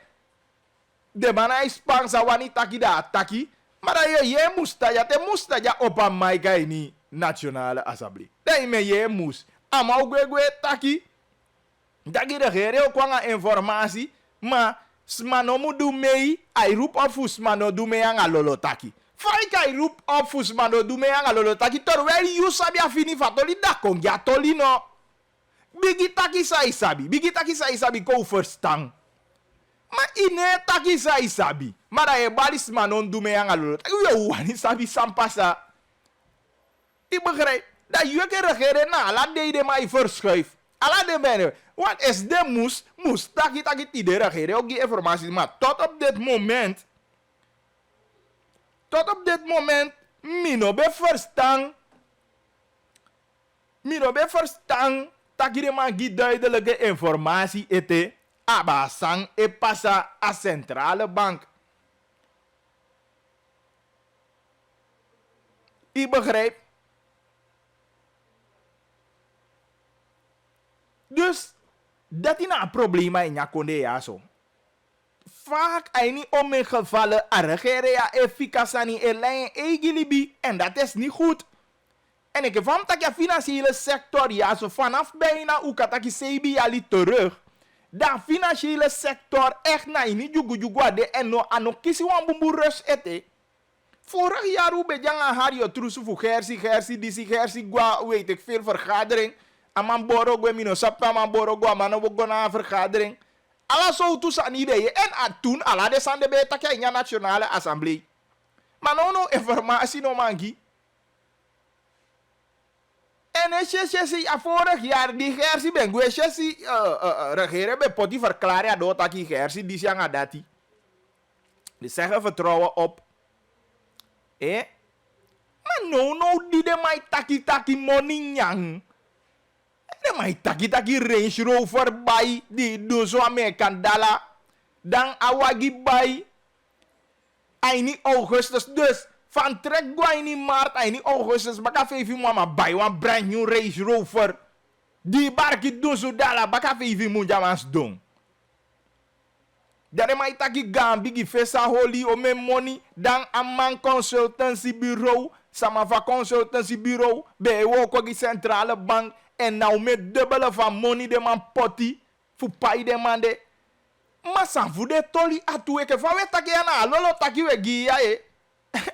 S1: de mana ispang sa wani taki da taki. Maar je musta ja op een maika ni Nationale Assemblée. Dat je moest. Ama ugwe taki. Dagi de gere kwanga informatie. Maar smano mu du mei. Ai roep op voor smano du mei ang alolo taki. Faika roep op voor smano du mei ang alolo taki. Terwijl you sabi afini fatoli da kongya toli no. Bigi taki sa isabi ko verstaan. Maar ine taki sa isabi. Maar dat je balis manon du mei ang alolo taki. Uye wani sabi sampasa. Ik begrijp dat je kan regeren na ala de mij verschuif. Ala de benen. Want is de moest taki de regeren ook die informatie. Maar tot op dit moment, mino be verstaan taki de man die duidelijke informatie ete. Abasang e passa a centrale bank. Ik begrijp. Dus, dat is een probleem in je konde ja zo. Vaak is niet om in gevallen regeren ja efficace aan die lijn egilibi en dat is niet goed. En ik vind dat je financiële sector ja zo vanaf bijna ukataki sebi ali terug. Dat financiële sector echt na in jugu ade en no anokisi wan bumbu rus ete. Vorig jaar hoe ben je aan haar je trusu voor gersi disi gersi gwa weet ik veel vergadering. Aman boro gwe mino sappa aman boro gwa mano wogo na vergadering. Alla zo tusa ni de en toen alla de sande be takya in Nationale Assemblée. Maar no informatie no mangi. En SSC a vorig jaar die gersi ben gwe SSC regeren be poti verklaren ja do taki gersi die sianga dati. Die zeggen vertrouwen op. Maar no die de mai taki money nyang. De mai taki Range Rover bij die do zo Amerikan dala. Dan awagi bij. Aini Augustus dus Van trek gwa in maart en in augustus baka fevi mama buy one brand new Range Rover. Die barki doen zo dala baka fevi mu jamans doen. Dare mai taki gambi gi fesa holi o me money dan amman consultancy bureau sama va consultancy bureau be wo ko gi centrale bank en nou me dubbele van money de man poti fu pai de man de masa fu de toli atu e ke fa we taki ana lolo taki we gi ya e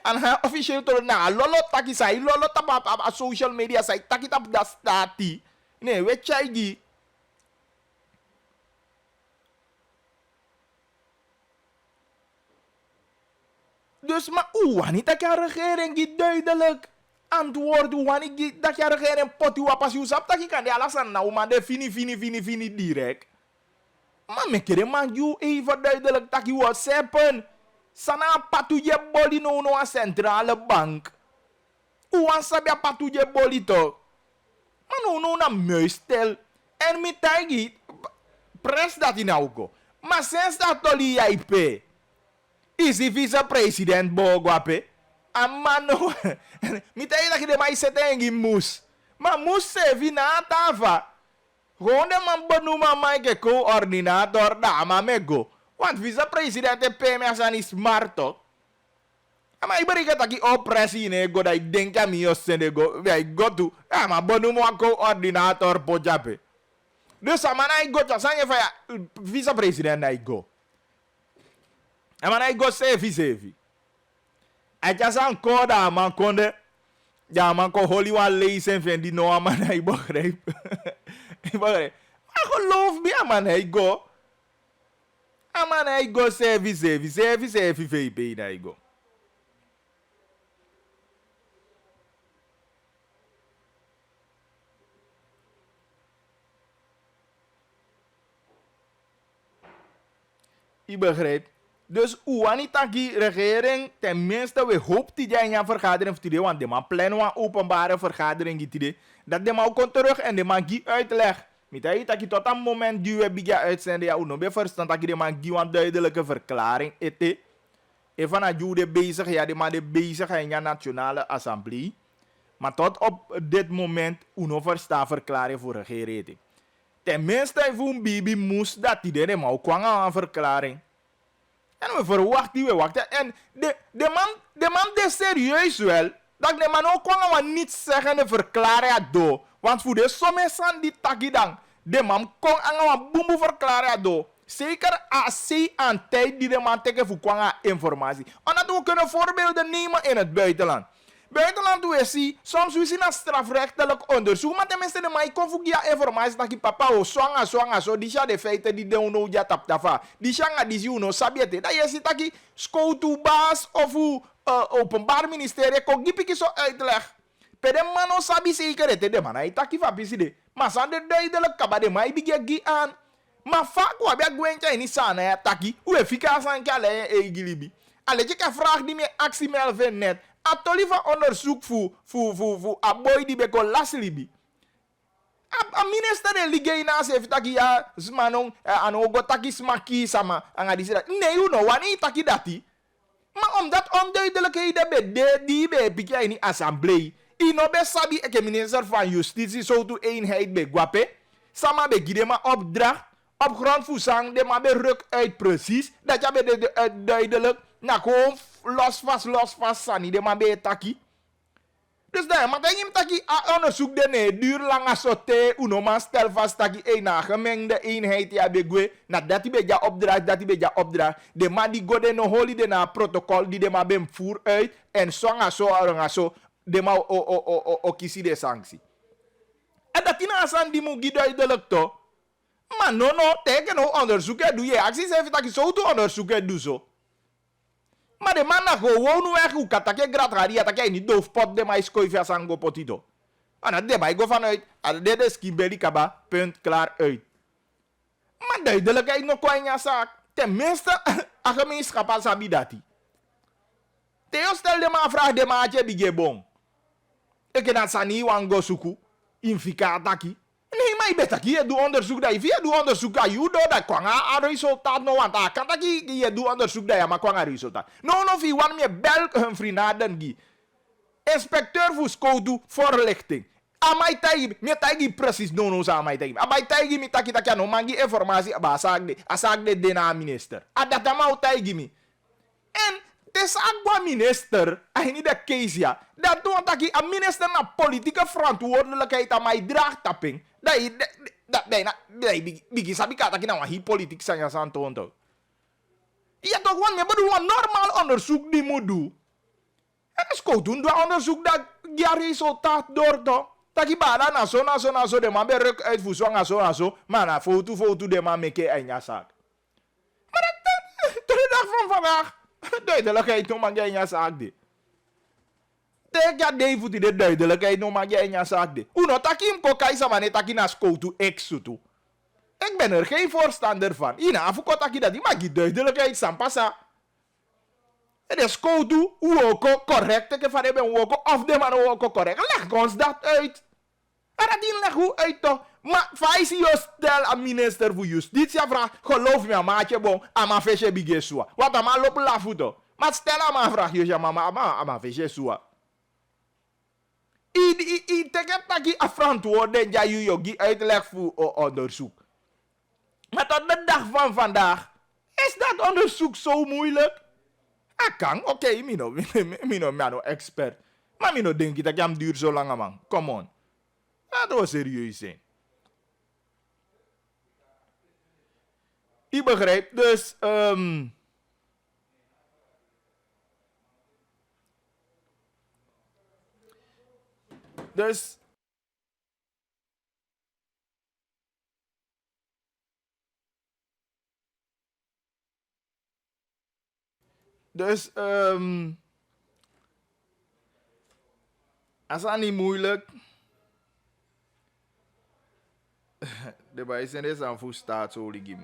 S1: ana official to na lolo taki sai lolo tap social media sai taki tap da stati ne we chai gi. Dus maar wanneer dat je regering duidelijk antwoord, wanneer dat je regering poti wapas je sap, dat je kan die alasan nou maar de fini direct. Maar me kere man you even duidelijk dat je WhatsAppen. Sana patu je boli no a centrale bank. Uwan sabia patu je boli to. Maar no na meestel. En mi tagi pres dat in nou go. Maar sinds dat toli IP. Isi vice-president Bogwape. Amano. Mita ila kide mai setengi mus. Ma mus se vina tava. Ronde man bonuma mai ke coördinator da mamego. Want vice-president PM asani smarto. Ama ibari ka taki opresi ne go da denk ya mi osende go. I go to. Ama bonuma coördinator pojape. Dus amana I go to sanye fa vice-president na I go. I go sevi. I just ankoda man konde. Ja man ko holy one lezen van die no man I begrijp. Ik begrijp. Maar geloof me man I go. Man I go sevi VP na I go. Ik begrijp. Dus uanitaki regering, tenminste we hopen dat jij een vergadering heeft, want de man plannen een openbare vergadering, dat de man komt terug en de man die uitleg. Met dat tot een moment die we bij uitzenden, ja, uno be verstand dat de man die een duidelijke verklaring ete. En vanuit de bezig, ja, de man de bezig in de Nationale Assemblée. Maar tot op dit moment uno verstaan verklaring voor regering. Tenminste, voor Bibi moest dat iedereen maar ook kwam aan een verklaring. En we wachten. En de man is serieus wel. Dat de man ook gewoon niet zeggen en verklaren do. Want voor de sommige die taki dan. De man kon aan boemboe verklaren do. Zeker als ze aan tijd die de man tegen voor kwanga informatie. Omdat we kunnen voorbeelden nemen in het buitenland. Buitenland we zien, soms we zien een strafrechtelijk onderzoek, maar tenminste de mij kon voor die informatie dat je papa o zwanga zo, die ja de feiten die de uno ja tap tafa, die shanga die uno sabiete, dat je ziet dat je schouwtoebaas of openbaar ministerie kon gipiki zo uitleg. Per de man o sabi zeker het, de man hij taki va piside, maar san de duidelijk kaba de mij bigye gi aan, maar vaak wa bia gwenja in sana ya taki, we fika san kale e gilibi. Alle je kan vraag die me actie melven net. Atoli van onderzoek voor aboy die beko laslibi. A minister de ligay na se taki ya zmanong anogo taki smaki sama anga di sira. Nee, you know wani taki dati. Maar omdat onduidelijkheden bij die bij pikja in die assemblee. Ino be sabi eke minister van justitie zo to eenheid bij guape. Sama be gidema opdracht. Op grond van zang de maar be ruk uit precies. Dat je be de duidelijk. Na gewoon los vast sani de maar be taki. Dus daar, maar dan je taki onderzoek de nee duur lang asote uno man stel vast taki na gemengde eenheid ja begwe na dat die beja opdracht de man die go de no holy de na protocol die de maar bem voer uit en songa so de ma o kisi de sanctie. En dat ina asan die mu duidelijk to. Maar no teken no onderzoek doe je acties even taki zo to onderzoek doe zo. Maar de man na gewoon weg hoe katake gratgari atake ni doofpot de mais koifia sango potito. En dat de go vanuit de skimbeli kaba punt klaar uit. Maar duidelijkheid nog kwanya zaak. Tenminste, a gemeenschap als abidati. Theo stel de man vraag de maatje die gebon. Ik ken dat sani wango suku. Infika ataki. Nee, maar je bent hier doe onderzoek dat je via doe onderzoek aan je dat kwam aan resultaat no want kan dat je doe onderzoek dat je maar kwam aan resultaat. No vi wan me bel hun vrienden gi. Inspecteur voor school voorlichting. Amai tagi me tagi precies no sa amai tagi. Amai tagi mi taki taki no mangi informatie ba asag de na minister. Adata mau tagi mi. En tes agwa minister, ay ni de case ya. Dat doon taki a minister na politieke verantwoordelijkheid aan mij draagtapping. Dat bigi sabi ka taki na wa hi politiek sanya san tonto. Ja toch wan me bedoel een normaal onderzoek die moet doen. En is ko doen dat onderzoek dat ja resultaat door toch. Taki bala na so de man beruk uit voor zo. Maar na foto de man meke enya zaak. Maar dat de dag van vandaag. Duidelijkheid no mag jij in je zaak de. Teka de voet de duidelijkheid no mag jij in je zaak de. Uno takim ko kaisa mane taki na school to exutu. Ik ben er geen voorstander van. Ina afuko taki dat die mag die duidelijkheid sampasa. De school to uoko correct ke van hebben uoko of de man uoko correct. Leg ons dat uit. En dat die leg hoe uit toch. Maar faisi je stel aan minister voor justitie vraag, geloof me, maatje bon, ama feche bige soa. Wat ama lop la futo. Maar stel aan vraag je ama feche soa. I teket taki afverantwoorden ja je yogi uitleg voor onderzoek. Maar tot de dag van vandaag is dat onderzoek zo moeilijk. Ah kan, oké, mino expert. Maar mino denk je dat je hem duurt zo lang man. Come on. Laten we serieus zijn. Ik begrijp, dus als dat niet moeilijk, de bijzijn is aan voor staatsolie.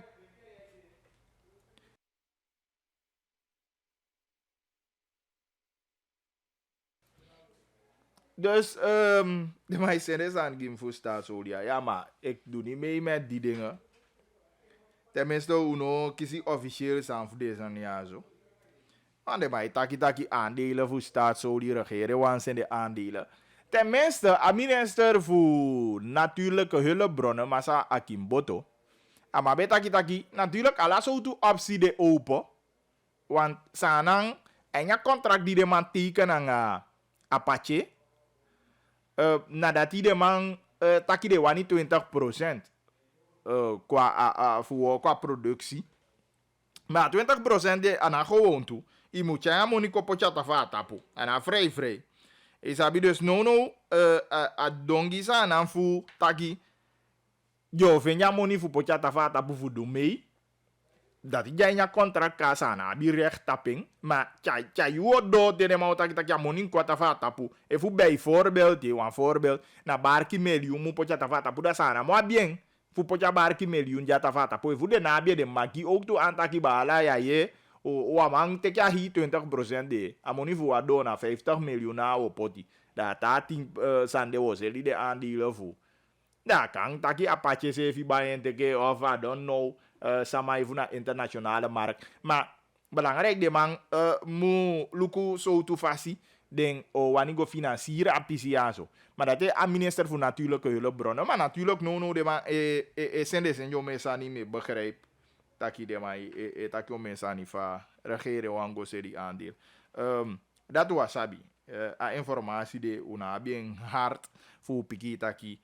S1: Dus, de meisje is aan het voor staatsolie. Ja, maar ik doe niet mee met die dingen. Tenminste, uno kies officieel aan voor deze jaar zo. Want de meisje taki aandelen voor staatsolie, regeren, want zijn de aandelen. Tenminste, een minister voor natuurlijke hulpbronnen, Masa Akimboto. Maar betaki natuurlijk, alles zo toe optie de open. Want sanang, en je contract die de man tekenen aan Apache. Nadat die de man taki de wani 20% qua productie. Maar 20% de aan gewoon toe. Je moet je money kopotje tapu. En vrij. Is abi dus no a dongi sa nan fu taki. Jo venya money fu potja tapu fu do mee. Dat jij in je contract kasa na bi recht tapping. Maar tja je do de ma taki money kwa tapu. E fu bijvoorbeeld, je een voorbeeld, na barki miljoen mu potja tapu da sana. Moi bien. Fu potja barki miljoen ja tapu. E fu de na de magi ook to antaki bala ya ye. O amang teke hi 20% de. Amoni fu ado na 50 miljoen na o poti. Dat tating sande was eli de aandelen fu. Da kan taki Apache se fi bayen teke of I don't know. Sama even na internationale markt. Maar belangrijk de man mu luku so tu fasi den o wanigo financieren apisia zo. Maar dat is een minister voor natuurlijke hulpbronnen. Maar natuurlijk no de man sende senjo mesani me begrijp. Taki de man taki o mesani fa regeren wango se die aandeel. Dat was sabi. A informatie de una bien hard voor piki taki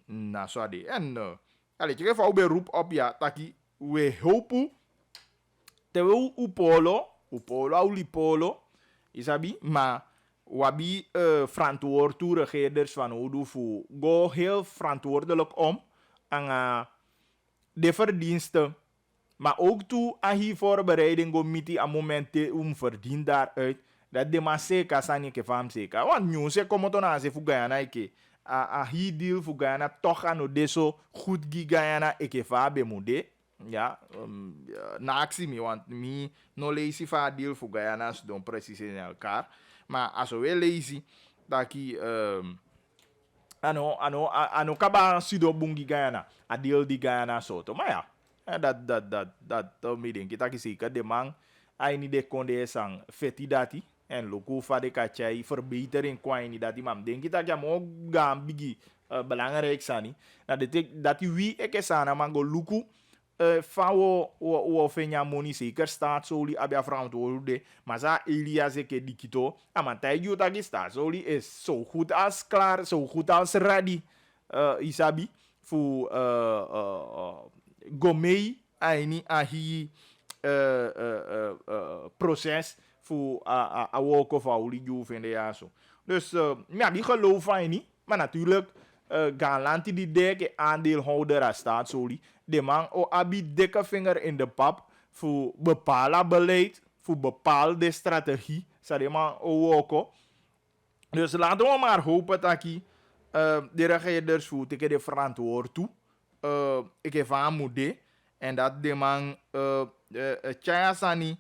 S1: na swade. En allee, je geeft beroep op ja, taki we hopen te we upolo au lipolo, isabi, maar wabi verantwoord toe regeerders van Odu voor go heel verantwoordelijk om aan de verdiensten, maar ook toe aan die voorbereiding go miti aan momenten verdient daaruit dat de maseka sani ke fam seka, want nu se como tona se fugayana ike. A hi deal fu Guyana toch aan deso goed gi Guyana eke fa be mude ja na actie mi want mi no lazy fa deal fu Guyana don precies in elkaar maar als we lazy dat ki ano kaba sido bungi Guyana. A deel di Guyana soto. Maar ja, dat me denk kita zeker de man ai ni de konde sang feti dati en loku fa de kachai verbetering kwai ni dati mam denk kita kya mo gam bigi belangrijk sani na de dati wie eke sana mango luku fa wo fenya moni zeker staat soli abia verantwoorde maar za Elias eke dikito amantai juta ki staat soli is zo goed als klaar zo goed als ready isabi fu gomei aini ahi proces voor a walk of auli juve in de jaso. Dus ja, die geloof van je niet. Maar natuurlijk, Galanti die dikke aandeelhouder als staatsolie. De man abi dikke vinger in de pap voor bepaalde beleid, voor bepaalde strategie. Zeg maar, owoko. Dus laten we maar hopen dat de regeerders voelt ik de verantwoord toe. Ik heb aan moede. En dat de man Chaya Sani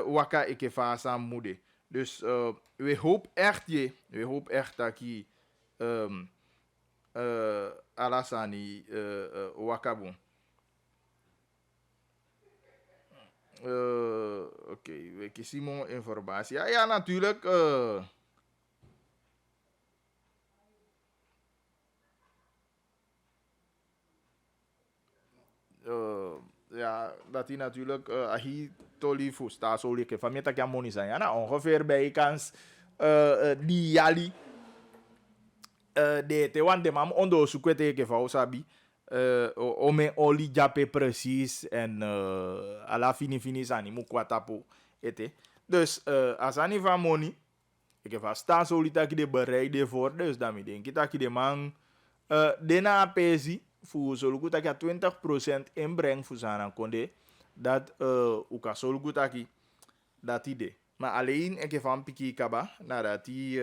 S1: waka ik heb aan moede. Dus we hopen echt dat je Alasani wakabon. Oké, we kiezen more informatie. Ja, natuurlijk. Ja, dat hij natuurlijk ahi toli fusta soli ke famia tak moni zijn. Ja, nou ongeveer bij kans die jali de te wan de mam ondo sukwete ke fa sabi ome oli jape precies en ala fini sani mu kwatapo ete. Dus asani van moni ik heb sta soli tak de bereid voor dus daarmee denk ik dat de man de na pesi fu soluku taki a 20% inbreng fu sana konde dat uka soluku taki dat ide maar alleen ik van piki kaba nadat die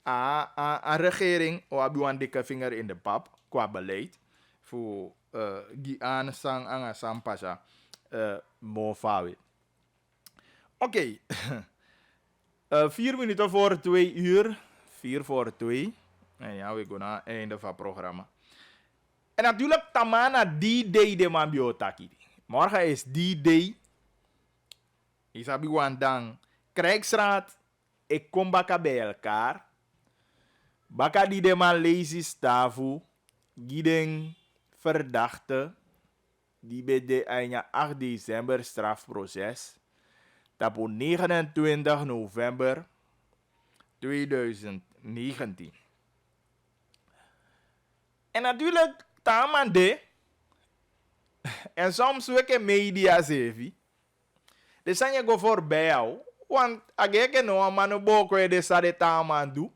S1: a regering o abi wan dikke vinger in de pap qua beleid fu gi aan sang anga sampasa mo fawe. Oké. 4 minuten voor 2 uur 4 voor 2 en ja, we gaan naar het einde van het programma. En natuurlijk, tamana die day de man biotaki. Morgen is die day. Isabi wandang. Krijgsraad. Ik kom baka bij elkaar. Baka die de man lazy stafu. Gideng verdachte. Die bij de einde 8 december strafproces. Tapo 29 november 2019. En natuurlijk, tamande. En soms weken media zevi. De zijn je go voorbij jou. Want ageke no manu boko de sade tamandu.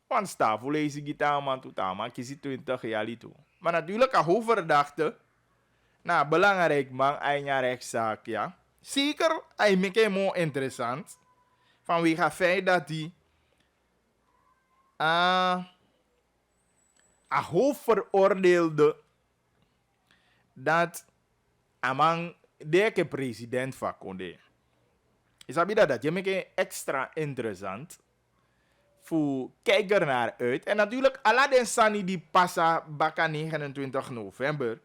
S1: Want stafu lezen die tamandu taman kisi 20 jaar toe. Maar natuurlijk, een hoofdverdachte. Nou, belangrijk man, een rechtszaak, ja. Zeker, hij maakt het mooi interessant. Vanwege het feit dat hij een hoofdveroordeelde dat amang de president van Conde. Is dat je maakt het extra interessant voor kijker naar uit. En natuurlijk, alle den sani die passa baka 29 november.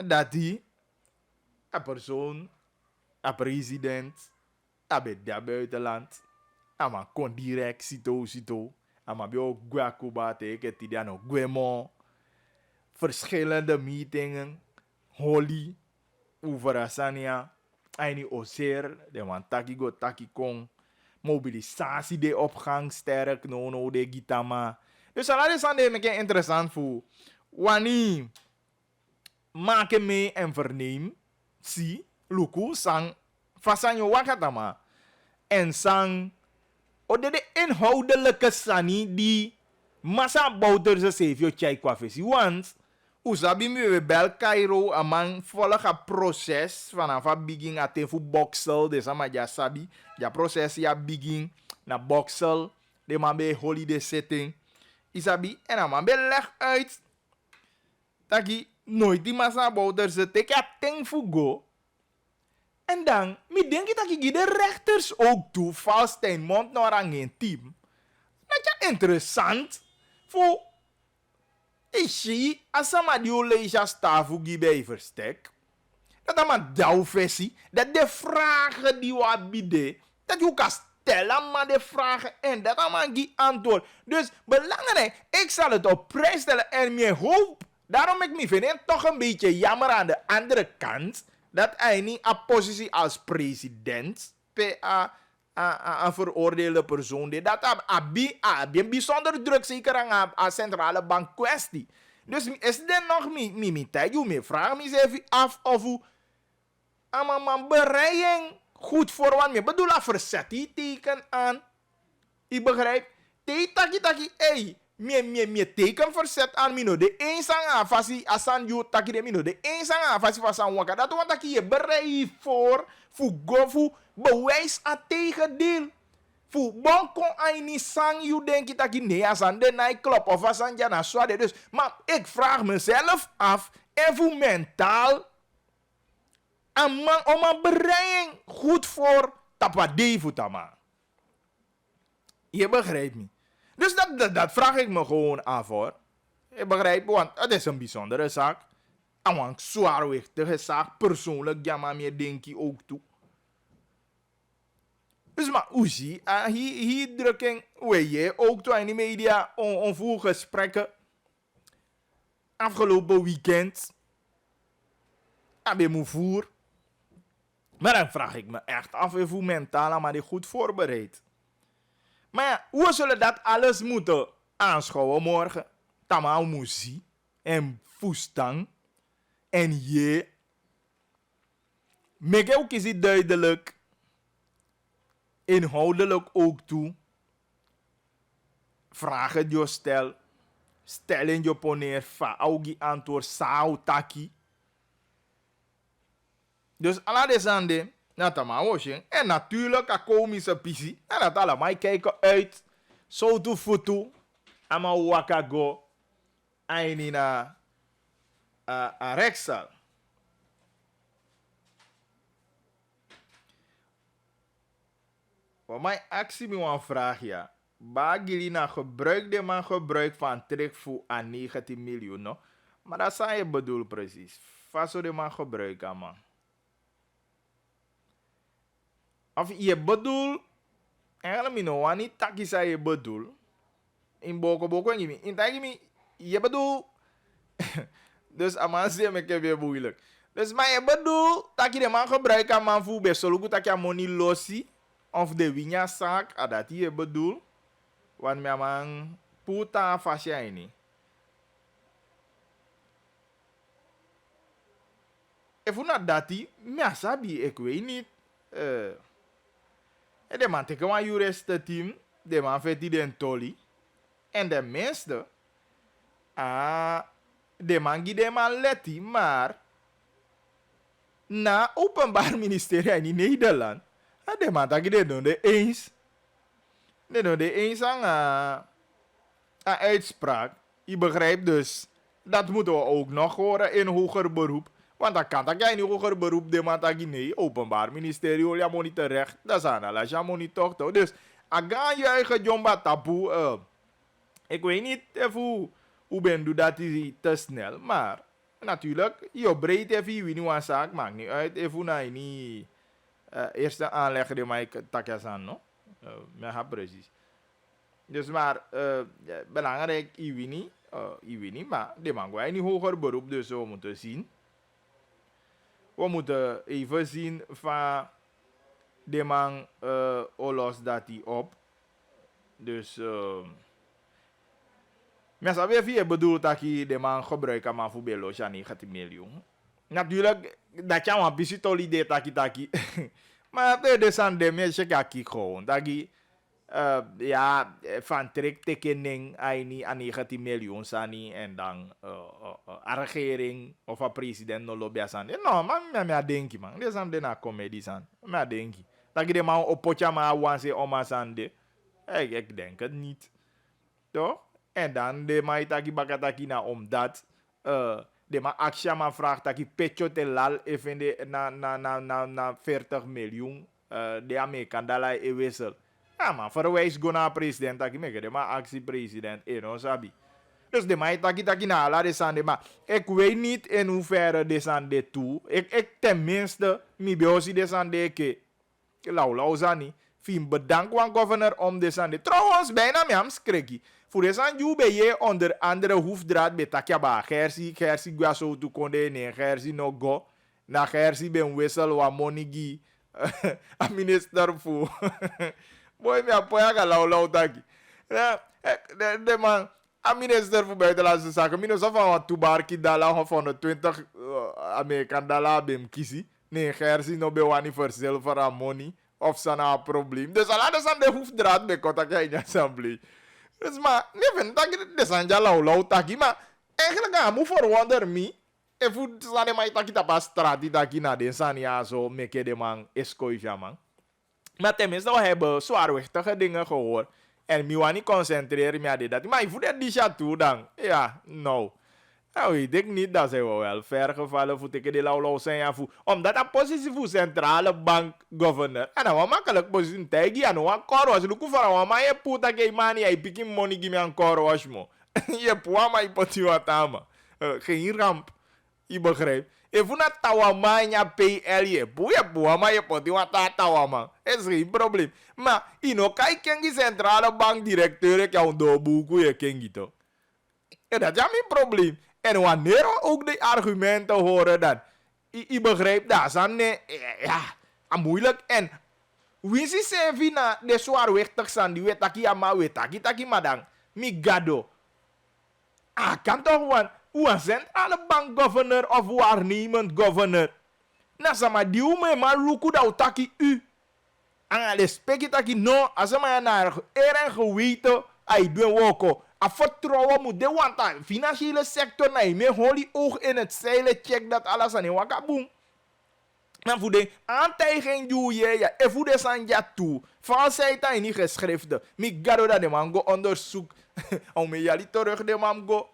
S1: Dat die een persoon, een president, een buitenland, ama kon direct sito, ama bio guakuba teke tidiano guemo, verschillende meetingen, holy, uverasania, aini oser, de man taki go taki kong, mobilisatie de opgang sterk, no de gitama. Dus alles aan de meke interessant voor wanneer maken mee en verneem, si, luku, sang, fasanyo wakatama. En sang, de inhoudelijke sani die massa bouters ze sevio chai kwafesi. Want, usabi mi we bel Cairo amang volga proces vanaf a begin a tefu boxel, de sama ja sabi, ja proces ja begin na boxel, de man be holiday setting. Isabi, en a man be leg uit, taki, nooit die massa bouters ze teke a ting fugo. En dan, mi denk dat ik de rechters ook doe, Valstein, Montnor en geen team. Na beetje interessant. Voor zie, als je die leesje stafu bij verstek. Dat is maar jouw versie. Dat de vragen die we bieden. Dat je kan stellen maar de vragen en dat kan maar die antwoord. Dus belangrijk, ik zal het op prijs stellen en meer hoop. Daarom ik me vind toch een beetje jammer aan de andere kant. Dat hij niet een positie als president. Een veroordeelde persoon. Dat een bijzonder druk zeker aan de centrale bank kwestie. Dus is er nog niet tijd? Je vraagt me even af of u aan bereiding goed voor wat me bedoel dat verzet die teken aan. Je begrijpt? Taki, hey. Me teken verzet aan mino. De eensang aan fasi asan yu taki de mino. De eensang aan fasi fasan waka. Dat want taki je bereid voor gofu bewijs aan tegendeel. Voor bon kon ai ni sang yu denki taki nee asan de nightclub of asan jana swade. Dus, maar ik vraag mezelf af, en voor mentaal, om een bereiding goed voor tapadee voetama. Je begrijpt me. Dus dat vraag ik me gewoon af hoor. Je begrijpt, want het is een bijzondere zaak. En een zwaarwichtige zaak. Persoonlijk, ja maar meer denk je ook toe. Dus maar, hoe zie je, hier drukking, hoe je ook toe in de media, onvoer gesprekken. Afgelopen weekend. Heb je me voer. Maar dan vraag ik me echt af, hoe mentaal maar die goed voorbereid. Maar ja, hoe zullen dat alles moeten aanschouwen morgen? Tamau muzie en fustang en je. Mek ook is het duidelijk, inhoudelijk ook toe. Vragen die je stel, stellen je poneer, augi antwoord, sao taki. Dus alla desande. En natuurlijk, een komische pisi. En dat allemaal kijken uit. Zo to foto. Ama wakago. En in een rechtszaal. Voor mij actie me een vraag, ja. Bagili na gebruik de man gebruik van trek voor aan 19 miljoen, no? Maar dat zou je bedoel precies. Vaso de man gebruiken, man. Of je bedoel, eigenlijk me no wani taki sa je bedoel. In boko en in taki me, je bedoel. Dus aman zie me ke weer moeilijk. Dus maar je bedoel, taki de man gebruiken man voor besoluku taki money losi. Of de winya zaak, dat je bedoel. Want mijn man puta fascia ini. If una dati, me asabi, ik weet niet. En de man teken een juriste team, de man vet die den tolly. En de meeste, de man die de man letti, maar na openbaar ministerie in Nederland, de man dat je doen de eens. De doen de eens aan uitspraak. Je begrijpt dus, dat moeten we ook nog horen in hoger beroep. Want dan kan dat jij in hoger beroep de man dat je nee, openbaar ministerie, ja moet niet terecht. Dat is aan alles, ja moet niet toch. Dus, agaan je eigen jomba taboe. Ik weet niet even hoe ben je dat te snel, maar natuurlijk, je breed even je niet een zaak, maakt niet uit. Even naar niet eerste aanleggen die mij takjes aan, no? Ja, precies. Dus maar, belangrijk, je weet niet, maar de man gaat niet hoger beroep, dus we moeten zien. We moeten even zien van de man los dat hij op. Dus maar zou je even bedoeld dat je de man gebruikt maar voor beloos aan 19 miljoen. Natuurlijk, dat je een beetje idee taki. Maar dat is aan de mensen die gewoon. Dat je van trektekening aan 19 miljoen sani en dan een regering of een president no lobby san. No, man, ik denk man. Dat is aan de na comedie san. Maar denk je. Dat je de man op potja maar wanse oma sande. Ik denk het niet. Toch? En dan de man itaki bakataki na omdat de man aksja man vraagt dat je petjo te lal even na 40 miljoen. De Amerikaan dalai e wissel. Maar verwijs go naar president. Dat ik de maar actie-president. No, sabi. Dus de mij taki na ala de sande. Maar ik weet niet in hoeverre de sande toe. Ik tenminste, mi beosi de sande ke. Lau zani. Fin bedankt aan governor om de sande. Trouwens, bijna me am skreki. Voor de sande ben je onder andere hoefdraad betakja ba. Gersi gwa so tu konde ne. Gersi no go. Na gersi ben wissel wa monigi. A minister fu. Boy, me apoya ka lau taki. De man. A minister voor Buitenlandse Zaken. Minus of van wat toebarki dala of van de 20 Amerikaan dala bem kisi. Nee, gersi no bewani voor zilver en money. Of sana een probleem. Dus ala de san de hoefdraad be kota in assembly. Dus maar, nee vind dat de san ja lau taki. Maar eigenlijk ga mo for wonder me. E fu sane mai taki tapa strati taki na den san ja zo meke de man eskoifja man. Maar tenminste we hebben zwaarwichtige dingen gehoord. En mi wani concentreren me aan dat. Maar ik voel dat die chat toe dan. Ja, nou. Nou, ik denk niet dat ze wel ver gevallen voor teken de lauw zijn. Ja, omdat dat positie voor centrale bank governor. En dan makkelijk positie tegi en dan koro. Als je lukt voor maar je puta ke mani je pikin money give me een koro was mo. Je puwa maar je poti wat ama. Geen ramp. Je begrijpt. If una tawama nya PL je puya maar je poti wat tawama. Is geen probleem. Maar ino kai kengi centrale bank directeur ke on do buku je kengi to. En dat is mijn probleem. En wanneer we ook de argumenten horen dan, je begrijpt dat, dan ja, moeilijk. En wie is vina de zwaarwichtig zijn, die weet taki ama, weet taki madang, mi gado. Kan toch wan, een centrale bank governor of waarnemend governor. Na sama diu me maar luku da taki u. En de speki taki no, als je maar naar en geweten, ay doen woko. A vertrouwen moet de wanta financiële sector na me holy oog in het zeilen check dat alles aan waka boom. Maar voor de aantijging doe je ja, en voor de san ja toe. Van zij ta in die geschriften. Mi gado dat de man go onderzoek. Om me jali terug de man go.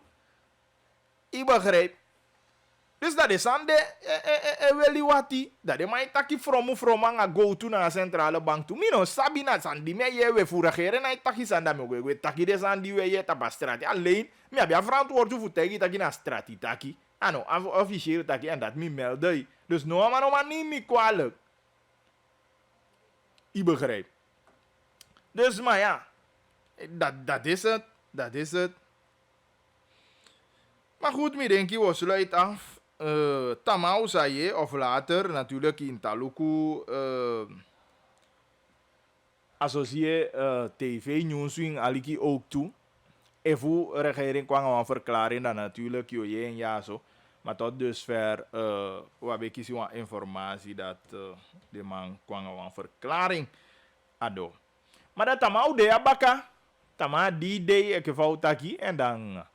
S1: Ik begrijp. Dus dat is aan de weliwati. Dat de man taki from anga go to naar centrale bank toe. Mino sabi na san di me je we voor regeren na taki san da me we taki de san di we je tapa strati. Alleen me abia verantwoord voor tegi taki na strati taki. Ano officieel taki en dat me melde. Dus no man niet mi kwalijk. Ik begrijp. Dus maar ja. Dat is het. Dat is het. Maar goed, me denk je, we sluiten af. Tamau zei je, of later natuurlijk in Taluku associeer TV nieuwswing aliki ook toe. En voor regering kwam een verklaring dan natuurlijk je en ja zo. Maar tot dusver wat ik zie wat informatie dat de man kwam een verklaring ado. Maar dat Tamau de abaka, Tamau die de ik fout taki en dan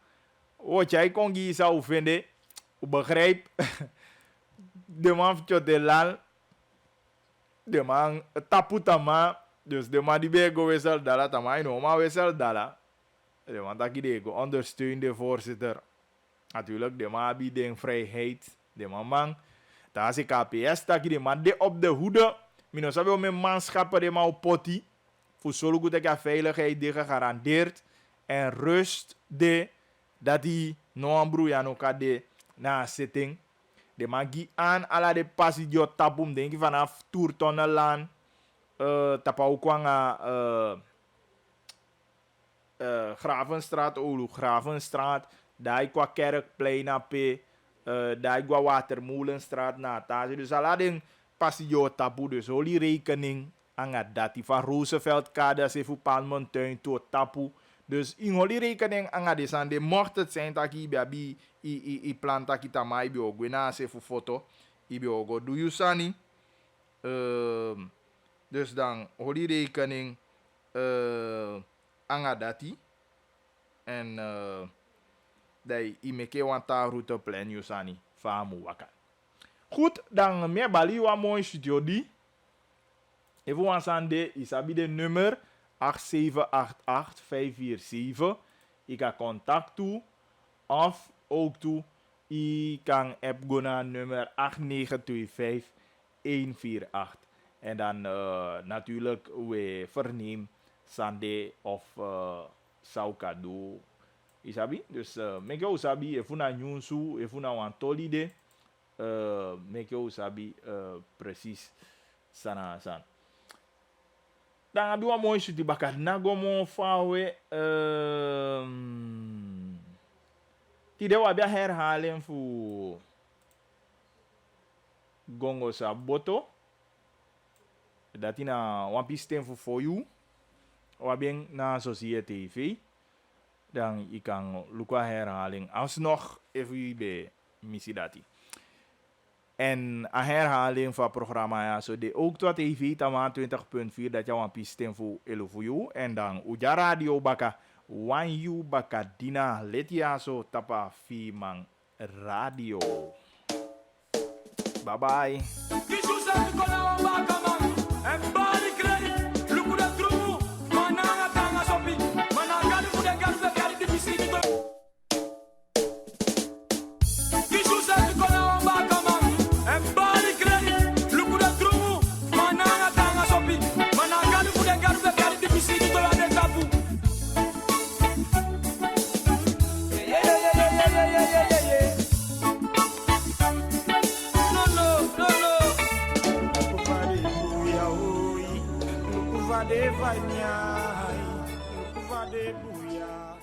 S1: wat jij kon gaan zou vinden. U begrijp, de man heeft de lal, de man tapu tama, dus de man die bij go wissel dala, tama no ma wissel dala. De man dat die go ondersteun de voorzitter. Natuurlijk, de man biedt de vrijheid, de man. Daar is de KPS, dat de man de op de hoede, minus hebben we met manschappen de man op potty, voor zo goed dat veiligheid die gegarandeerd en rust de, dat die no een broer aan elkaar de na zitting. De magi aan ala de passagier tapum denk je vanaf Toertonnelaan tapau kwanga Gravenstraat, Olu Gravenstraat, daar qua Kerkplein AP, daar qua Watermolenstraat na Tage. Dus ala den passagier tapu dus holy rekening aan dat die van Rooseveltkade se voor Palmontuin tot tapu. Dus in holy rekening aan de sande mocht het zijn dat je bij i planta kita mai bio gwena se fu foto i bio go do you sani dus dan holy rekening anga dati en dai i meke wanta route plan you sani famu waka goed dan meer bali wa mooi studio di even wan sande isabi de nummer 8788-547 ik ga contact toe of ook toe, je kan app go naar nummer 8925-148. En dan natuurlijk, we vernemen Sunday of Saukado. Isabi? Dus make you sabi if una nyunsu, if una want holiday, make you sabi precies sana san. Dan abi wan mooi suti baka nagomo fawe ti de wa bia herhalen fu gongo sa boto. Dat na wan pistem voor you. Wa bien na society TV. Dan je kan luka herhaling alsnog even bij missie dati. En een herhaling van het programma ja, zo de ook tot TV tama 20.4 dat je wan pistem voor you. En dan uja radio baka wan you baka dina let ya so tapa man radio. Bye bye. Vai, vai, vai, vai, vai, vai, vai, vai,